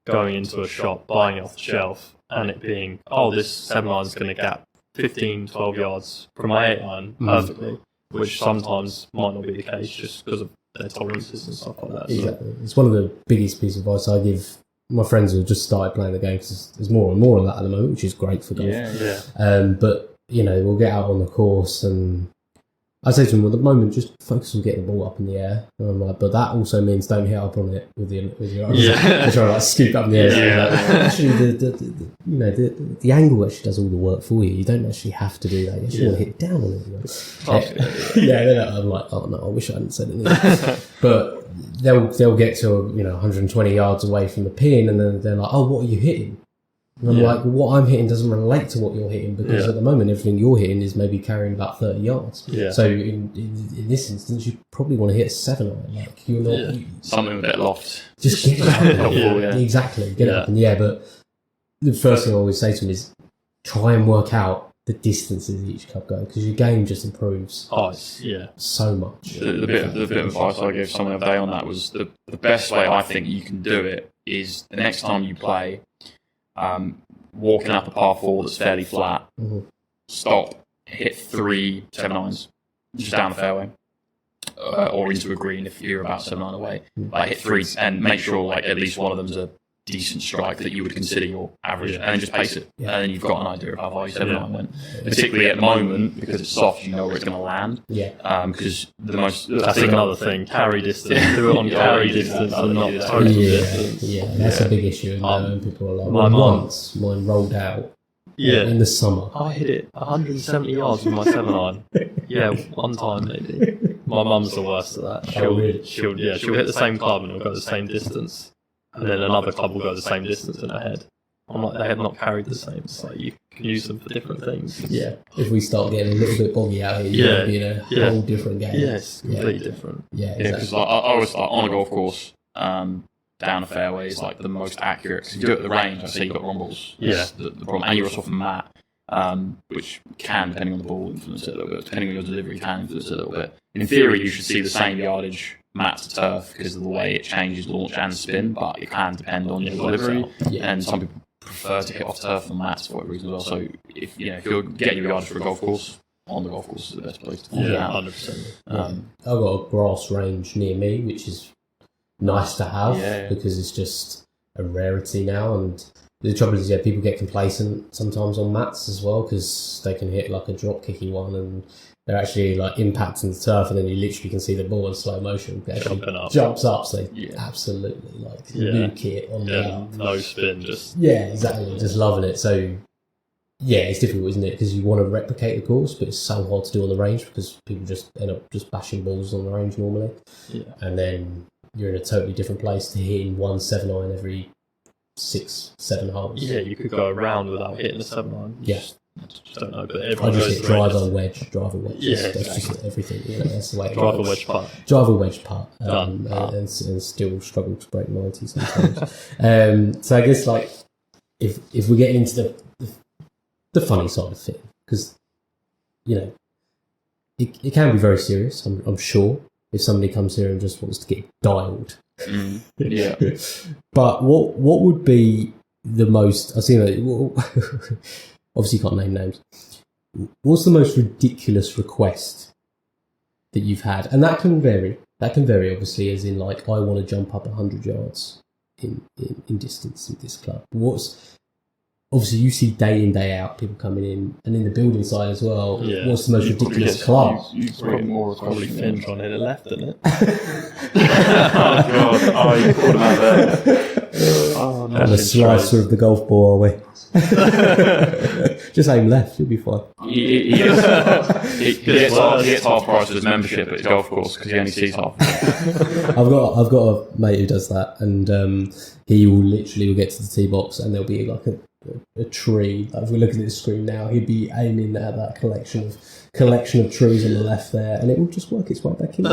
S2: going into a shop, buying it off the shelf, and it being, this 7-iron is going to gap 15, 12 yards from my 8-iron perfectly, which sometimes might not be the case just because of their tolerances and stuff like that.
S1: Exactly. It's one of the biggest pieces of advice I give my friends who have just started playing the game, because there's more and more of that at the moment, which is great for golf. But, we'll get out on the course and I say to them, at the moment, just focus on getting the ball up in the air. And I'm like, but that also means don't hit up on it with your arms. Try to scoop up in the air. Actually, the angle actually does all the work for you. You don't actually have to do that. You actually want to hit down on it. I'm like, oh no, I wish I hadn't said anything. But they'll get to 120 yards away from the pin, and then they're like, oh, what are you hitting? And I'm like, what I'm hitting doesn't relate to what you're hitting, because at the moment everything you're hitting is maybe carrying about 30 yards. So in this instance, you probably want to hit a 7-iron. Like you're not
S3: something with that loft.
S1: Just get it up. Exactly, get it up in the air. But the first thing I always say to them is try and work out the distances each club go, because your game just improves so much.
S3: The bit of advice I gave someone the other day on that was the best way I think you can do it is the next time you play, walking up a par 4 that's fairly flat, stop, hit 3 7-irons just down the fairway, or into a green if you're about 7-iron away. Like hit 3 and make sure at least one of them's a decent strike that you would consider your average, and then just pace it, and then you've got an idea of how far your 7-iron went. Particularly at the moment, because it's soft, you know where it's going to land. Because
S2: that's another thing. Carry distance. Do it on carry distance and not total distance.
S1: That's a big issue. And people are like, mine rolled out. In the summer,
S2: I hit it 170 yards with my 7-iron. One time maybe. My mum's the worst at that. She'll hit the same club and it'll go the same distance. And then another club will go the same distance in her head. they have not carried the same, so you can use them for different things.
S1: Yeah. If we start getting a little bit boggy out here, you're going to be in a whole different game.
S2: Yeah, it's completely different.
S1: Yeah,
S3: Yeah, because I always like on a golf course, down a fairway is like the most accurate. Because if you do it at the range, I say you've got wrong balls. That's the problem. And you're also off a mat, which can, depending on the ball, influence it a little bit. Depending on your delivery, can influence it a little bit. In theory, you should see the same yardage mat to turf because of the way it changes launch and spin, but it can depend on your delivery. And some people prefer to hit off turf and mats for whatever reason as well. So if you're getting your yardage for a golf course, on the golf course is the best place to find it out.
S2: 100%.
S1: I've got a grass range near me, which is nice to have because it's just a rarity now. And the trouble is, people get complacent sometimes on mats as well because they can hit like a drop kicky one and they're actually like impacting the turf, and then you literally can see the ball in slow motion. Jumps up, so absolutely like new kit on the
S2: no spin, just
S1: exactly, just loving it. So it's difficult, isn't it? Because you want to replicate the course, but it's so hard to do on the range because people just end up just bashing balls on the range normally. And then you're in a totally different place to hitting 179 every 6-7 holes.
S2: Yeah, you could go around without hitting a 7-iron. I just don't know, but everyone
S1: I just hit driver wedge.
S2: That's
S1: just everything. That's the way it
S2: driver
S1: works.
S2: wedge putt.
S1: Driver wedge putt. And still struggle to break 90 sometimes. So I guess like if we get into the funny side of it, because it can be very serious. I'm sure if somebody comes here and just wants to get dialed. But what would be the most? I've seen obviously you can't name names. What's the most ridiculous request that you've had? And that can vary. Obviously, as in like I want to jump up 100 yards in distance in this club. Obviously, you see day in, day out people coming in, and in the building side as well. What's the most ridiculous club?
S2: You probably Finn trying to hit it left, isn't it?
S3: Oh god! You caught him out there.
S1: Oh no! The slicer of the golf ball, are we? Just aim left, you'll be fine.
S3: He gets half price of his membership at his golf course because he only sees half.
S1: I've got a mate who does that, and he will literally get to the tee box, and there'll be like a tree. Like if we're looking at the screen now, he'd be aiming at that collection of trees on the left there, and it will just work its way back in.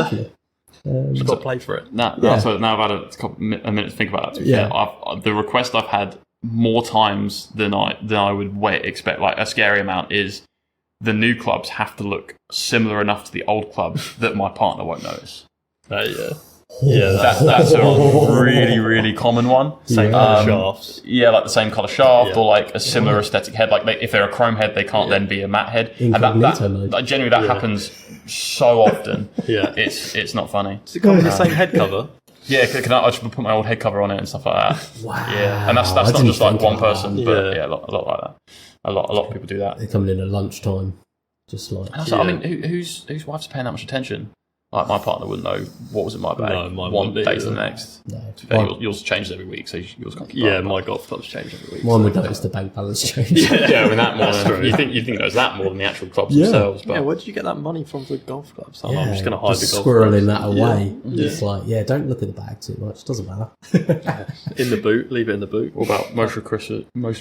S2: You've got to play for it.
S3: So now I've had a minute to think about that. The request I've had more times than I would expect, like a scary amount, is the new clubs have to look similar enough to the old clubs that my partner won't notice. That's a really, really common one.
S2: Same colour shafts.
S3: Yeah, like the same colour shaft or like a similar aesthetic head. Like if they're a chrome head, they can't then be a matte head. And that generally happens so often. It's not funny.
S2: Does it come with the same head cover?
S3: Yeah, I just put my old head cover on it and stuff like that.
S1: Wow.
S3: Yeah, and that's not just like one person, but a lot like that. A lot of people do that.
S1: They're coming in at lunchtime, just like.
S3: And I mean, whose wife's paying that much attention? Like my partner wouldn't know what was in my bag.
S2: No, mine
S3: one
S2: wouldn't
S3: day to the
S2: either.
S3: next.
S1: No.
S3: Yours changes every week, so yours can't keep up.
S2: My golf clubs change every week.
S1: Mine would notice the bank balance change.
S3: I mean that more than you think there's that more than the actual clubs themselves. But
S2: where did you get that money from for golf clubs? I'm just going to hide the golf
S1: squirreling
S2: clubs.
S1: that away. It's like, don't look at the bag too much. Doesn't matter.
S2: In the boot, leave it in the boot.
S3: What about most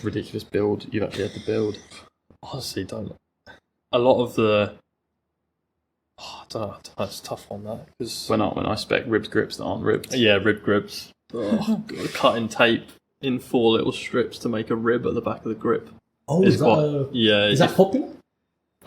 S3: ridiculous build you've actually had to build?
S2: Honestly, don't. A lot of the. I don't know. It's a tough one, that. Cause
S3: when I spec ribbed grips that aren't ribbed.
S2: Yeah, ribbed grips. Cutting tape in 4 little strips to make a rib at the back of the grip.
S1: Oh, is that popular?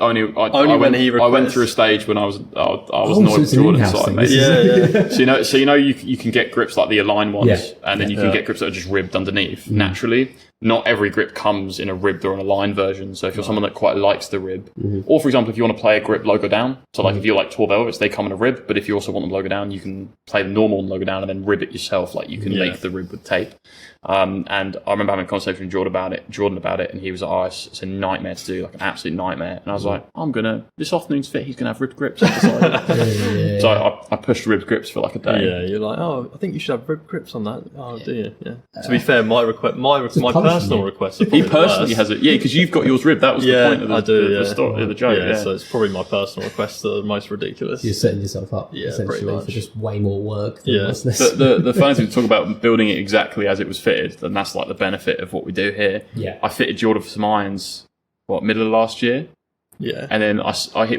S3: Only when I went through a stage when I was annoyed with Jordan's side, mate.
S2: Yeah.
S3: So you can get grips like the Align ones, and then you can get grips that are just ribbed underneath naturally. Not every grip comes in a ribbed or an Align version. So if you're someone that quite likes the rib, or for example, if you want to play a grip logo down, so like if you like 12 Velvets, they come in a rib. But if you also want them logo down, you can play the normal logo down and then rib it yourself. Like you can make the rib with tape. And I remember having a conversation with Jordan about it, and he was like, it's a nightmare to do, like an absolute nightmare. And I was like, this afternoon's fit, he's going to have ribbed grips. So I pushed ribbed grips for like a day.
S2: Yeah, you're like, I think you should have ribbed grips on that. Oh, do you? Yeah. To be fair, my personal requests. Are
S3: He
S2: probably the
S3: personally
S2: worst.
S3: has it. Yeah, because you've got yours ribbed. That was the point of the,
S2: I do,
S3: the story, the joke. Yeah.
S2: So it's probably my personal requests that are the most ridiculous.
S1: You're setting yourself up
S2: Yeah,
S1: essentially
S2: pretty much.
S1: for just way more work than
S2: Yeah.
S1: what's necessary.
S3: The funny thing to talk about building it exactly as it was fitted, and that's like the benefit of what we do here.
S1: Yeah.
S3: I fitted Jordan for some irons, middle of last year?
S2: Yeah.
S3: And then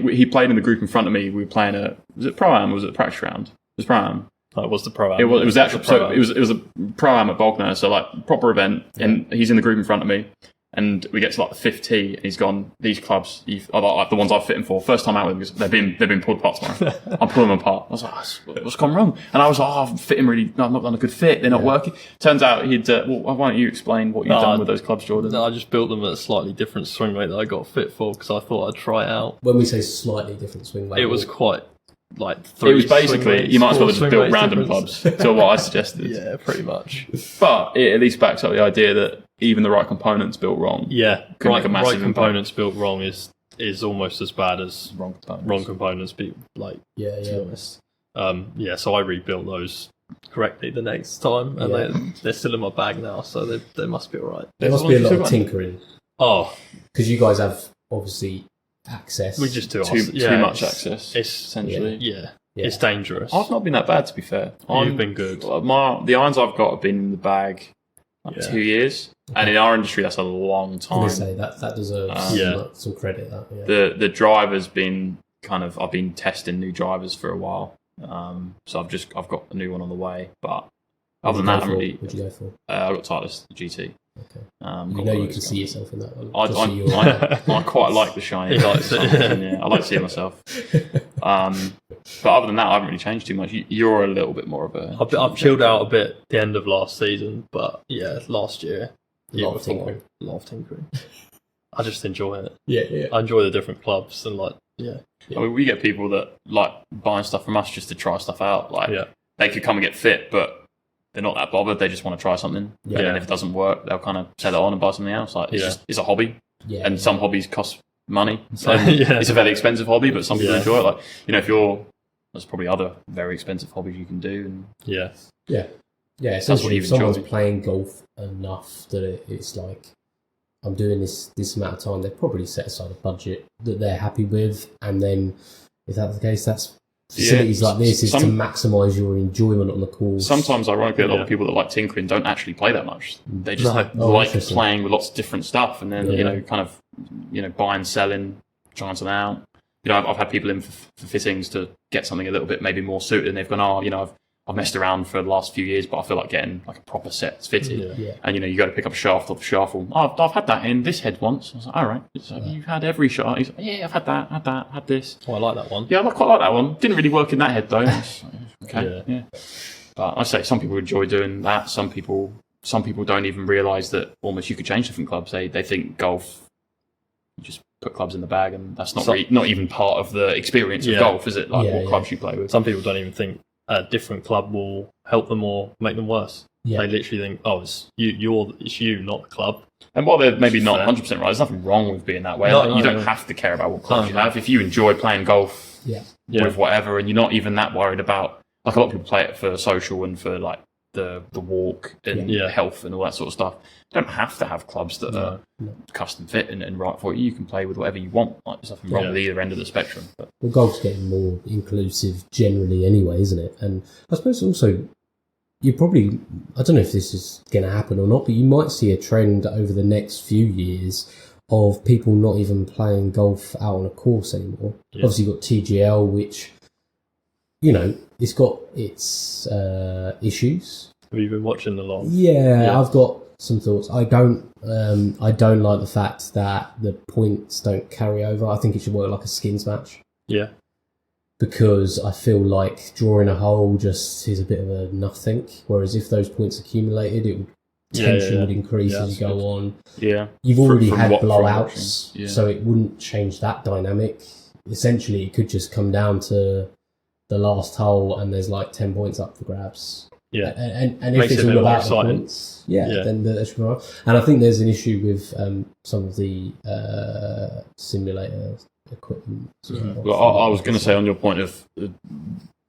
S3: he played in the group in front of me. We were playing was it Pro-Am or was it the practice round? It was Pro-Am.
S2: That was the Pro-Am.
S3: It was actually, so
S2: Pro-Am.
S3: it was a Pro-Am at Bognor, so like proper event, and he's in the group in front of me. And we get to like the fifth tee, and he's gone, these clubs are like the ones I've fit him for. First time out with him, because they've been pulled apart tomorrow. I'm pulling them apart. I was like, what's gone wrong? And I was like, I've fit him really, no, I've not done a good fit. They're not working. Turns out he'd, why don't you explain what you've done with those clubs, Jordan?
S2: No, I just built them at a slightly different swing weight that I got fit for because I thought I'd try it out.
S1: When we say slightly different swing weight,
S2: It was quite like
S3: It
S2: three.
S3: was basically, you might as well have just built random
S2: clubs.
S3: clubs to what I suggested.
S2: Yeah, pretty much.
S3: But it at least backs up the idea that even the right components built wrong.
S2: Yeah,
S3: Could make a massive
S2: right components built wrong is almost as bad as wrong components. To be honest. So I rebuilt those correctly the next time, and they're still in my bag now, so they must be all right.
S1: There must be a lot of tinkering.
S2: Oh,
S1: because you guys have obviously access.
S2: we just do
S3: too much access.
S2: It's
S3: essentially.
S2: Yeah, it's dangerous.
S3: I've not been that bad, to be fair.
S2: You've been good.
S3: The irons I've got have been in the bag 2 years, and in our industry, that's a long
S1: I
S3: time.
S1: was gonna say that deserves some credit.
S3: The driver's been I've been testing new drivers for a while, so I've got a new one on the way. But other than that,
S1: what'd you go for?
S3: I got Titleist GT.
S1: Okay.
S3: You
S1: know you can see yourself in that one.
S3: I quite like the shine.
S2: He likes it.
S3: Yeah, I like seeing myself. But other than that, I haven't really changed too much. You're a little bit more of a.
S2: I've chilled out a bit the end of last season, but last year,
S1: A lot of tinkering.
S2: I just enjoy it.
S1: Yeah.
S2: I enjoy the different clubs and
S3: I mean, we get people that like buying stuff from us just to try stuff out. They could come and get fit, but they're not that bothered. They just want to try something.
S1: Yeah.
S3: And then if it doesn't work, they'll kind of sell it on and buy something else. It's a hobby.
S1: Yeah.
S3: And some hobbies cost money. So
S2: Yeah.
S3: it's a very expensive hobby, but some people
S2: Yeah.
S3: enjoy it. There's probably other very expensive hobbies you can do. And
S1: Essentially,
S3: you
S1: if someone's
S3: enjoy.
S1: playing golf enough that it's like, I'm doing this amount of time, they've probably set aside a budget that they're happy with, and then if that's the case, that's facilities like this is to maximise your enjoyment on the course.
S3: Sometimes, ironically, a lot of people that like tinkering don't actually play that much. They just like playing with lots of different stuff, and then buying, selling, trying something out. I've had people in for fittings to get something a little bit maybe more suited, and they've gone, I've messed around for the last few years, but I feel like getting like a proper set fitted.
S1: Yeah.
S3: And you go to pick up a shaft off the shaft. I've had that in this head once. I was like, all right, so you've had every shaft. He's like, yeah, I've had that, had this.
S2: Oh, I like that one.
S3: Yeah, I quite like that one. Didn't really work in that head though. Okay, yeah. But I say some people enjoy doing that. Some people don't even realise that almost you could change different clubs. They think golf, you just put clubs in the bag, and that's not even part of the experience of golf, is it? What clubs you play with.
S2: Some people don't even think a different club will help them or make them worse. Yeah. They literally think, it's you, not the club.
S3: And while they're maybe not 100% right, there's nothing wrong with being that way. You don't have to care about what clubs you have. If you enjoy playing golf with whatever, and you're not even that worried about, like a lot of people play it for social and for like the walk and health and all that sort of stuff. You don't have to have clubs that are custom fit and right for you. You can play with whatever you want. Like, there's nothing wrong with either end of the spectrum. But.
S1: Well, golf's getting more inclusive generally anyway, isn't it? And I suppose also, you probably, I don't know if this is going to happen or not, but you might see a trend over the next few years of people not even playing golf out on a course anymore. Yeah. Obviously, you've got TGL, which, it's got its issues.
S2: Have you been watching a lot?
S1: Yeah, I've got some thoughts. I don't like the fact that the points don't carry over. I think it should work like a skins match.
S2: Yeah.
S1: Because I feel like drawing a hole just is a bit of a nothing. Whereas if those points accumulated, tension would increase as you go on.
S3: Yeah.
S1: You've already had blowouts, so it wouldn't change that dynamic. Essentially, it could just come down to the last hole and there's like 10 points up for grabs.
S2: Yeah.
S1: And if it's all about the points, then that should be right. And I think there's an issue with some of the simulator equipment.
S3: Well, I was going to say on your point of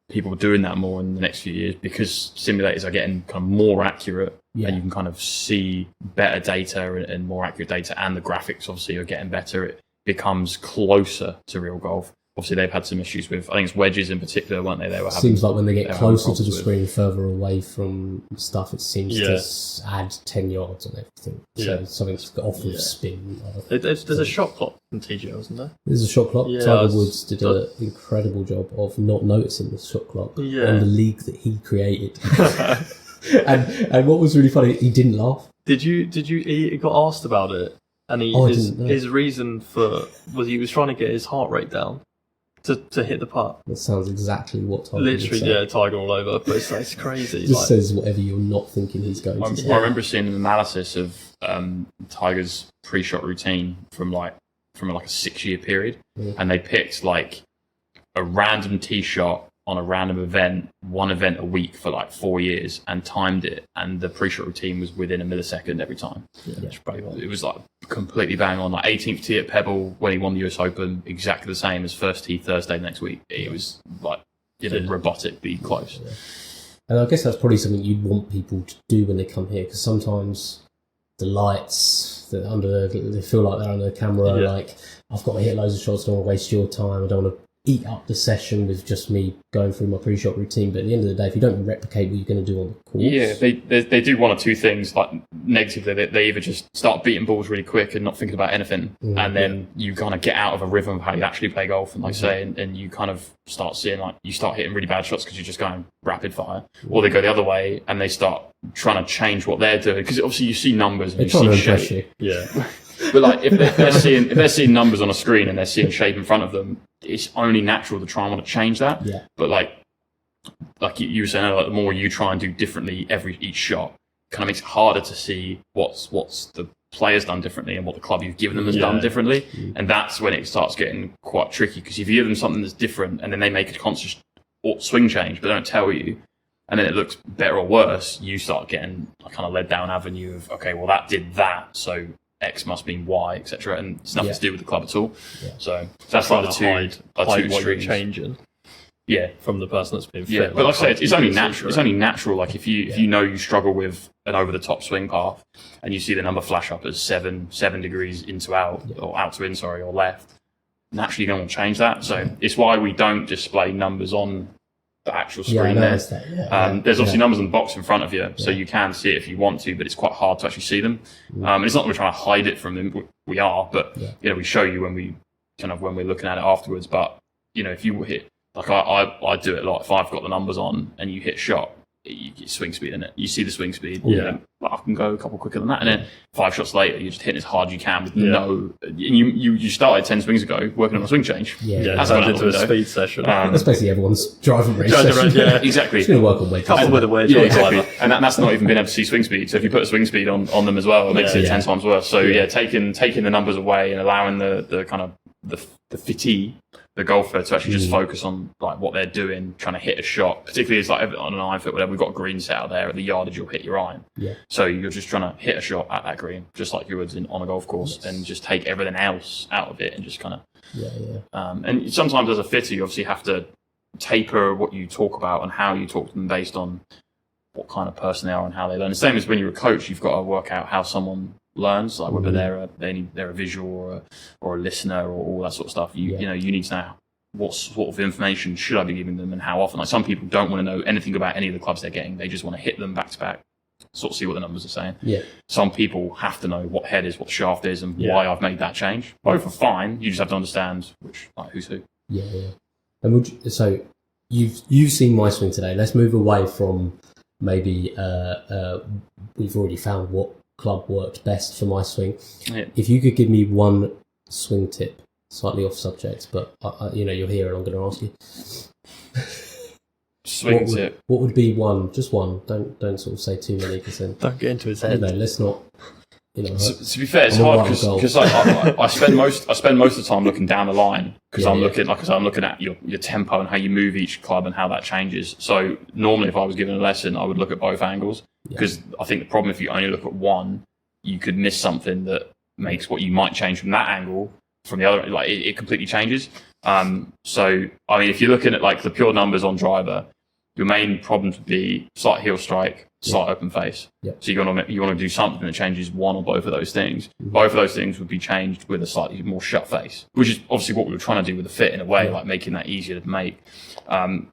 S3: people doing that more in the next few years, because simulators are getting kind of more accurate and you can kind of see better data and more accurate data, and the graphics obviously are getting better. It becomes closer to real golf. Obviously, they've had some issues with, I think it's wedges in particular, weren't they? They were having,
S1: seems like when they get closer to the screen, further away from stuff, it seems to add 10 yards on everything. So something's off of spin.
S2: There's a shot clock in TGL, isn't there?
S1: There's a shot clock. Tiger Woods did an incredible job of not noticing the shot clock on the league that he created. and what was really funny, he didn't laugh.
S2: He got asked about it, and his reason was he was trying to get his heart rate down to hit the putt.
S1: That sounds exactly what Tiger
S2: literally
S1: would say.
S2: Tiger all over, but it's crazy.
S1: Just says whatever you're not thinking he's going to say.
S3: I remember seeing an analysis of Tiger's pre-shot routine from like a 6-year period, and they picked like a random tee shot on a random event, one event a week for like 4 years, and timed it, and the pre-shot routine was within a millisecond every time. It was like completely bang on. Like 18th tee at Pebble when he won the US Open, exactly the same as first tee Thursday next week. It was like robotically close.
S1: And I guess that's probably something you'd want people to do when they come here, because sometimes the lights, they feel like they're under the camera. Like, I've got to hit loads of shots, I don't want to waste your time, I don't want to eat up the session with just me going through my pre-shot routine. But at the end of the day, if you don't replicate what you're going to do on the course...
S3: they do one or two things. Like negatively, they either just start beating balls really quick and not thinking about anything, and then you kind of get out of a rhythm of how you actually play golf, and and you kind of start seeing, like, you start hitting really bad shots because you're just going rapid fire, or they go the other way and they start trying to change what they're doing, because obviously you see numbers and
S1: they're
S3: you see shape. But like, if they're seeing numbers on a screen and they're seeing shape in front of them, it's only natural to try and want to change that. But like you were saying earlier, like, the more you try and do differently each shot, kind of makes it harder to see what's the player's done differently and what the club you've given them has done differently. And that's when it starts getting quite tricky, because if you give them something that's different and then they make a conscious swing change but they don't tell you, and then it looks better or worse, you start getting a kind of led down avenue of, okay, well, that did that, so X must mean Y, etc., and it's nothing to do with the club at all. So that's like the two
S2: hide what you're
S3: extremes.
S2: changing.
S3: From
S2: the person that's being fit.
S3: But like I say, it's only natural. It's only natural. Like if you know you struggle with an over the top swing path, and you see the number flash up as 7 degrees into out, or out to in, or left, naturally you're going to change that. So it's why we don't display numbers on the actual screen there. There's obviously numbers in the box in front of you, so you can see it if you want to, but it's quite hard to actually see them. And it's not that we're trying to hide it from them. We are, but we show you when we're looking at it afterwards. But if you hit, like I do it a lot. If I've got the numbers on and you hit shot, you get swing speed in it. You see the swing speed. I can go a couple quicker than that, and then 5 shots later, you're just hitting as hard as you can with no. And you started 10 swings ago working on a swing change.
S2: That's turned into a speed session.
S1: That's basically everyone's driving range session.
S3: Exactly.
S1: It's going to work on wedge.
S2: Coupled with a wedge.
S3: Exactly. And that's not even being able to see swing speed. So if you put a swing speed on them as well, it makes it 10 times worse. So taking the numbers away and allowing the kind of the fatigue, the golfer, to actually just focus on like what they're doing, trying to hit a shot, particularly as like on an iron foot, whatever, we've got a green set out there at the yardage you'll hit your iron. So you're just trying to hit a shot at that green, just like you would on a golf course, and just take everything else out of it and just kind of and sometimes as a fitter you obviously have to taper what you talk about and how you talk to them based on what kind of person they are and how they learn. The same as when you're a coach, you've got to work out how someone learns, like whether they're a visual or a listener or all that sort of stuff. You need to know what sort of information should I be giving them and how often. Like some people don't want to know anything about any of the clubs they're getting. They just want to hit them back to back, sort of see what the numbers are saying. Some people have to know what head is, what shaft is, and why I've made that change. Both are fine. You just have to understand who's who.
S1: And so you've seen my swing today. Let's move away from maybe we've already found what club worked best for my swing. If you could give me one swing tip, slightly off subject, but you're here and I'm going to ask you.
S3: Swing tip.
S1: What would be one? Just one. Don't sort of say too many, because then
S2: don't get into his head.
S1: Let's not.
S3: To be fair, it's hard because I spend most of the time looking down the line, because I'm looking at your tempo and how you move each club and how that changes. So normally, if I was given a lesson, I would look at both angles, because I think the problem, if you only look at one, you could miss something that makes what you might change from that angle from the other. Like it completely changes. So I mean, if you're looking at like the pure numbers on driver, your main problems would be slight heel strike, slight open face.
S1: Yeah.
S3: So you want to do something that changes one or both of those things. Both of those things would be changed with a slightly more shut face, which is obviously what we were trying to do with the fit in a way, like making that easier to make.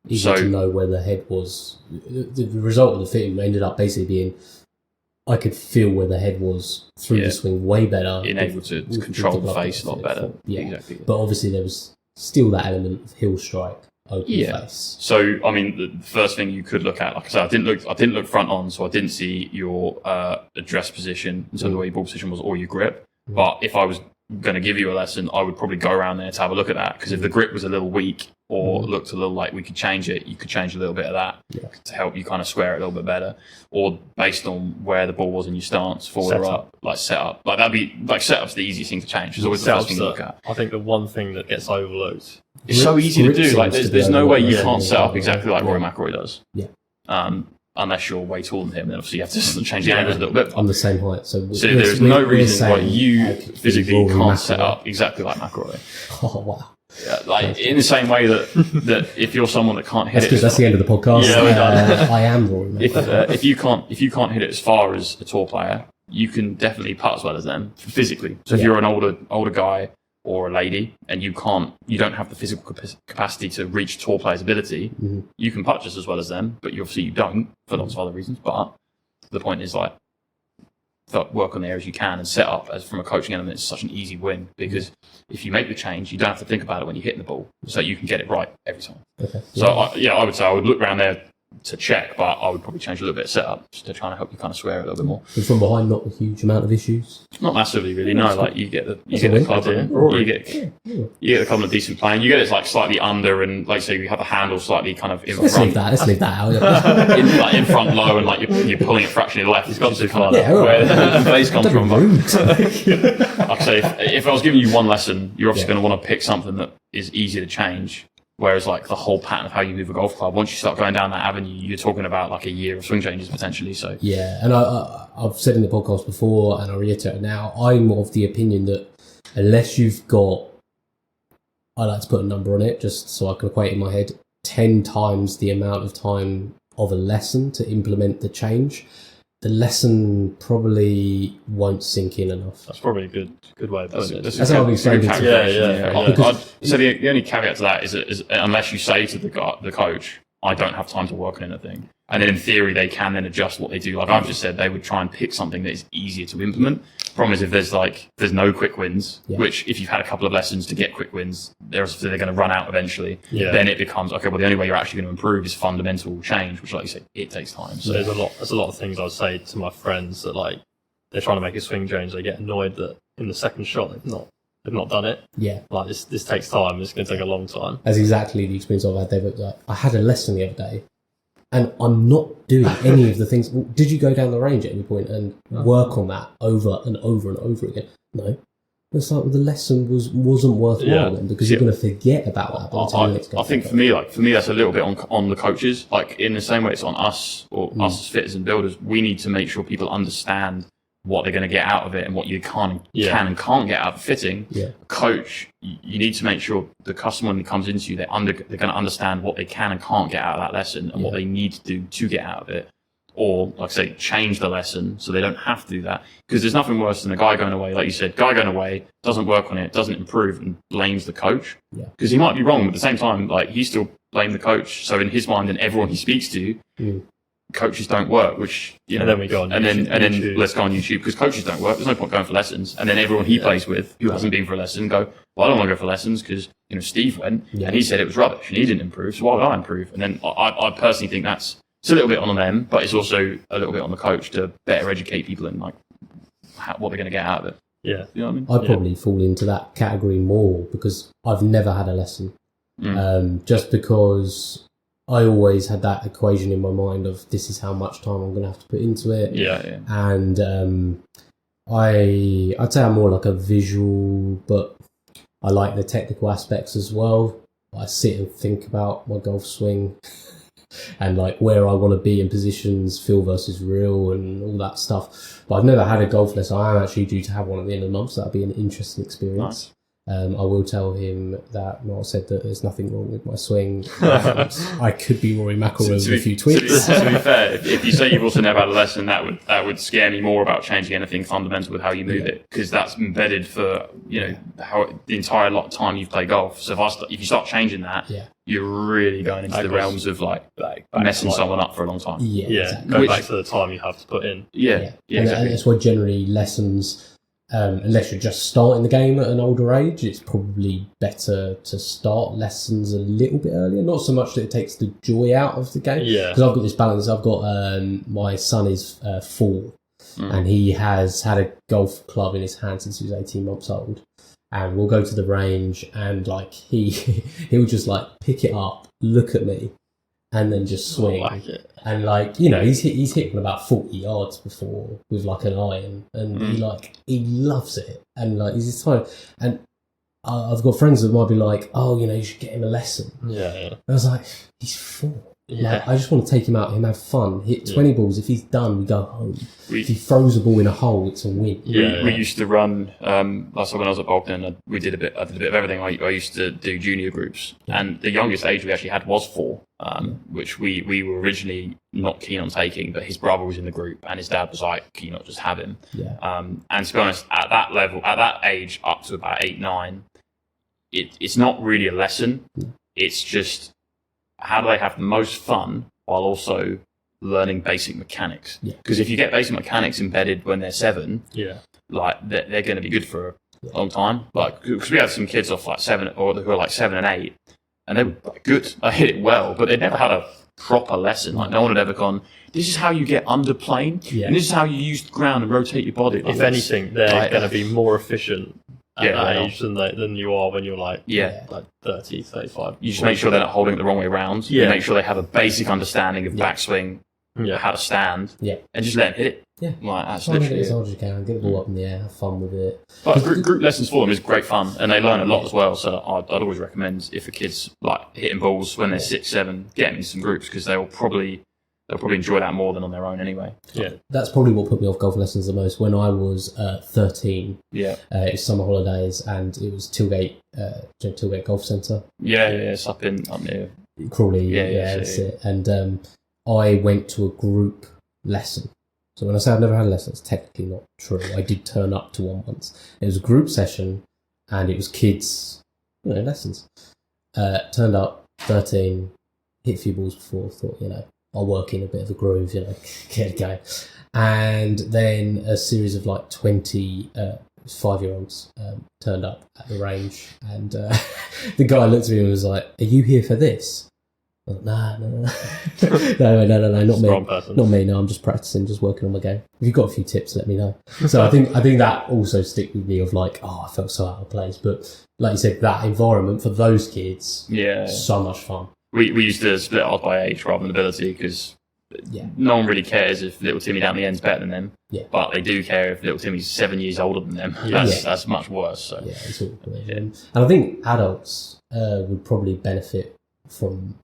S1: Easier to know where the head was. The result of the fitting ended up basically being I could feel where the head was through the swing way better.
S3: Being able to control the face a lot better.
S1: Yeah,
S3: exactly.
S1: But obviously there was still that element of heel strike, open face.
S3: So I mean, the first thing you could look at, like I said, I didn't look front on, so I didn't see your address position in terms of where your ball position was or your grip. But if I was going to give you a lesson, I would probably go around there to have a look at that, because if the grip was a little weak or looked a little like we could change it, you could change a little bit of that to help you kind of square it a little bit better, or based on where the ball was in your stance, forward or up, like setup. Like that'd be like setup's the easiest thing to change. It's always the first thing to look at.
S2: I think the one thing that gets overlooked.
S3: It's so easy to do. Like there's no way you can't set up exactly like Rory McIlroy does.
S1: Yeah.
S3: Unless you're way taller than him, then obviously you have to change the angles a little bit.
S1: I'm the same height, so
S3: there's no reason why you physically can't set up exactly like McIlroy.
S1: Oh wow!
S3: Yeah, like in the same way that if you're someone that can't hit
S1: that's the end of the podcast.
S3: Yeah, we're done.
S1: I am Rory McIlroy.
S3: If you can't hit it as far as a tall player, you can definitely putt as well as them physically. So if you're an older guy or a lady and you don't have the physical capacity to reach tall players' ability, you can putt just as well as them, but obviously you don't for lots of other reasons. But the point is, like, work on the areas you can and set up as from a coaching element. It's such an easy win, because if you make the change, you don't have to think about it when you're hitting the ball, so you can get it right every time.
S1: Okay.
S3: So I would say I would look around there to check, but I would probably change a little bit of setup just to try and help you kind of swear a little bit more.
S1: And from behind, not a huge amount of issues.
S3: Not massively, really. No, like you get the club, you get a couple of decent playing. You get it like slightly under, and like say you have the handle slightly kind of in front.
S1: Let's leave that out.
S3: in front low, and like you're pulling it fractionally left. It's got to kind of
S1: right.
S3: where the face comes from. Like I say, if I was giving you one lesson, you're obviously going to want to pick something that is easy to change. Whereas like the whole pattern of how you move a golf club, once you start going down that avenue, you're talking about like a year of swing changes potentially. So
S1: yeah, and I've said in the podcast before, and I reiterate now, I'm of the opinion that unless you've got, I like to put a number on it just so I can equate in my head, 10 times the amount of time of a lesson to implement the change, the lesson probably won't sink in enough.
S2: That's probably a good way of putting it.
S1: That's how I've explained it.
S3: So the only caveat to that is unless you say to the coach, I don't have time to work on anything, and then in theory they can then adjust what they do. Like I've just said, they would try and pick something that is easier to implement. Problem is, if there's no quick wins, which if you've had a couple of lessons to get quick wins, they're going to run out eventually. Then it becomes okay. Well, the only way you're actually going to improve is fundamental change, which, like you say, it takes time. So
S2: there's a lot of things I'd say to my friends that like they're trying to make a swing change. They get annoyed that in the second shot they've not done it. Yeah, like this takes time. It's going to take a long time.
S1: That's exactly the experience I've had, David. Like, I had a lesson the other day, and I'm not doing any of the things. Did you go down the range at any point and work on that over and over and over again? No. It's like the lesson wasn't worthwhile then, because you're going to forget about that by the time the next game.
S3: I think for me that's a little bit on the coaches. Like in the same way it's on us or us as fitters and builders. We need to make sure people understand what they're going to get out of it and what you can and can't get out of fitting. Coach, you need to make sure the customer, when he comes into you, they're going to understand what they can and can't get out of that lesson and what they need to do to get out of it. Or, like I say, change the lesson so they don't have to do that. Because there's nothing worse than a guy going away, like you said, guy going away, doesn't work on it, doesn't improve, and blames the coach. Because he might be wrong, but at the same time, like, he still blamed the coach. So in his mind and everyone he speaks to, coaches don't work, which, you know,
S2: and then we go on
S3: and
S2: YouTube,
S3: then let's go on YouTube, because coaches don't work. There's no point going for lessons. And then everyone he plays with who hasn't been for a lesson go, well, I don't want to go for lessons because, you know, Steve went and he said it was rubbish and he didn't improve. So why would I improve? And then I personally think it's a little bit on them, but it's also a little bit on the coach to better educate people and like what they're going to get out of it.
S2: Yeah,
S3: you know what I mean.
S1: I'd probably fall into that category more because I've never had a lesson, just because I always had that equation in my mind of this is how much time I'm going to have to put into it.
S3: Yeah.
S1: And I'd say I'm more like a visual, but I like the technical aspects as well. I sit and think about my golf swing. And like where I want to be in positions, feel versus real, and all that stuff. But I've never had a golf lesson. I am actually due to have one at the end of the month, so that'll be an interesting experience. I will tell him that Mark said that there's nothing wrong with my swing. I could be Rory McIlroy with a few tweaks.
S3: To be fair, if you say you've also never had a lesson, that would scare me more about changing anything fundamental with how you move it, because that's embedded for how the entire time you've played golf. So if you start changing that, you're really going into the realms of like messing someone up for a long time.
S1: Exactly.
S2: Go back to the time you have to put in.
S1: Exactly.
S3: Exactly.
S1: That's why generally lessons. Unless you're just starting the game at an older age, it's probably better to start lessons a little bit earlier. Not so much that it takes the joy out of the game. Because I've got this balance. I've got my son is 4, and he has had a golf club in his hand since he was 18 months old. And we'll go to the range, and like he'll just like pick it up, look at me, and then just swing. And like, he's hit one about 40 yards before with like an iron, and he loves it. And like he's just trying. And I've got friends that might be like, oh, you should get him a lesson.
S2: Yeah.
S1: I was like, he's 4.
S2: Yeah.
S1: Like, I just want to take him out, him have fun, hit 20 balls. If he's done, we go home. If he throws a ball in a hole, it's a win.
S3: We used to run. Last time when I was at Bolton, I did a bit of everything. I used to do junior groups, and the youngest age we actually had was 4, which we were originally not keen on taking, but his brother was in the group, and his dad was like, "Can you not just have him?" And to be honest, at that level, at that age, up to about 8, 9, it's not really a lesson. It's just how do they have the most fun while also learning basic mechanics? Because if you get basic mechanics embedded when they're 7, like they're going to be good for a long time. Like, because we had some kids off like 7, or who are like 7 and 8, and they were like, good. I hit it well, but they never had a proper lesson. Like, no one had ever gone, this is how you get under plane, and this is how you use the ground and rotate your body.
S2: If anything, they're going to be more efficient at that age than you are when you're like 30, 35.
S3: You just make sure they're not holding it the wrong way around. You make sure they have a basic understanding of backswing, how to stand, and just let them hit it. Like, that's literally
S1: as hard as you can. Get the ball up in the air, have fun with it.
S3: But group lessons for them is great fun, and they learn a lot as well. So I'd always recommend, if a kid's like hitting balls when they're 6, 7, get them in some groups, because they'll probably enjoy that more than on their own anyway.
S1: That's probably what put me off golf lessons the most. When I was 13, it was summer holidays, and it was Tilgate Golf Centre.
S3: It's up near
S1: Crawley. That's it. And I went to a group lesson. So when I say I've never had a lesson, it's technically not true. I did turn up to one once. It was a group session, and it was kids, lessons. Turned up, 13, hit a few balls before, thought, I'll work in a bit of a groove, get it going. And then a series of like 20 5-year-olds turned up at the range, and the guy looked at me and was like, "Are you here for this?" I was like, no, not me. Not me, no, I'm just practicing, just working on my game. If you've got a few tips, let me know. So I think that also stick with me of like, I felt so out of place. But like you said, that environment for those kids, so much fun.
S3: We used to split off by age rather than ability, because no one really cares if little Timmy down the end's better than them. But they do care if little Timmy's 7 years older than them. That's much worse. So.
S1: It's all good. And I think adults would probably benefit from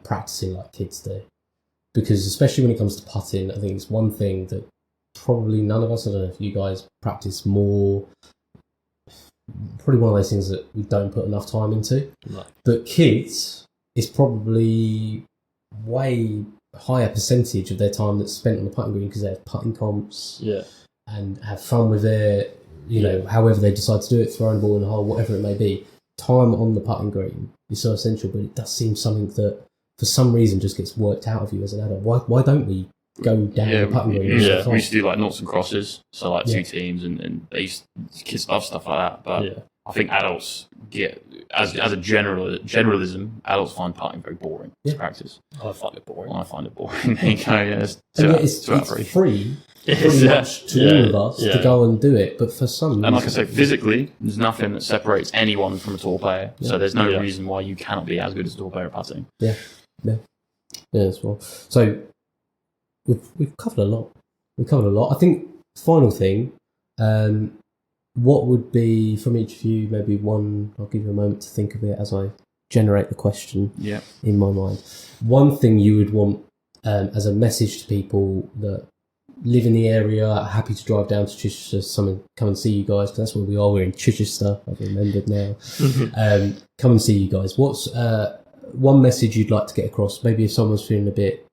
S1: practicing like kids do, because especially when it comes to putting, I think it's one thing that probably none of us, I don't know if you guys practice more, probably one of those things that we don't put enough time into. But kids, it's probably way higher percentage of their time that's spent on the putting green, because they have putting comps and have fun with it, however they decide to do it, throwing the ball in the hole, whatever it may be. Time on the putting green is so essential, but it does seem something that for some reason just gets worked out of you as an adult. Why don't we go down the putting green?
S3: We used to do like noughts and crosses, so like 2 teams, and kids love stuff like that. But I think adults get, as a generalism, adults find putting very boring to practice.
S2: I find it boring.
S3: There you go.
S1: It's free. Pretty much to all of us to go and do it, but for some reason,
S3: and like I say, physically, there's nothing that separates anyone from a tour player. So there's no reason why you cannot be as good as a tour player at putting.
S1: As well. So we've covered a lot. I think final thing, what would be from each of you? Maybe one. I'll give you a moment to think of it as I generate the question in my mind. One thing you would want as a message to people that live in the area, happy to drive down to Chichester, come and see you guys, 'cause that's where we are. We're in Chichester. I've remembered now. Come and see you guys. What's one message you'd like to get across? Maybe if someone's feeling a bit,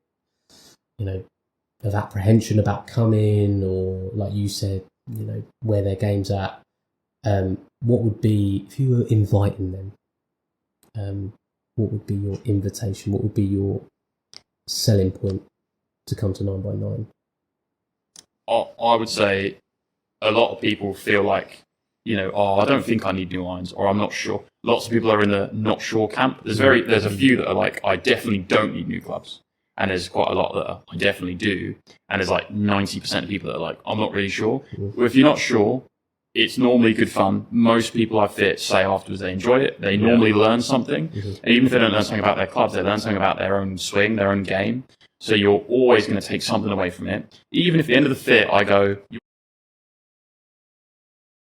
S1: of apprehension about coming, or like you said, where their game's at. What would be, if you were inviting them, what would be your invitation? What would be your selling point to come to 9x9?
S3: I would say a lot of people feel like, I don't think I need new irons, or I'm not sure. Lots of people are in the not sure camp. There's a few that are like, I definitely don't need new clubs. And there's quite a lot that I definitely do. And there's like 90% of people that are like, I'm not really sure. Well, if you're not sure, it's normally good fun. Most people I fit say afterwards they enjoy it. They normally learn something. And even if they don't learn something about their clubs, they learn something about their own swing, their own game. So you're always going to take something away from it. Even if at the end of the fit I go,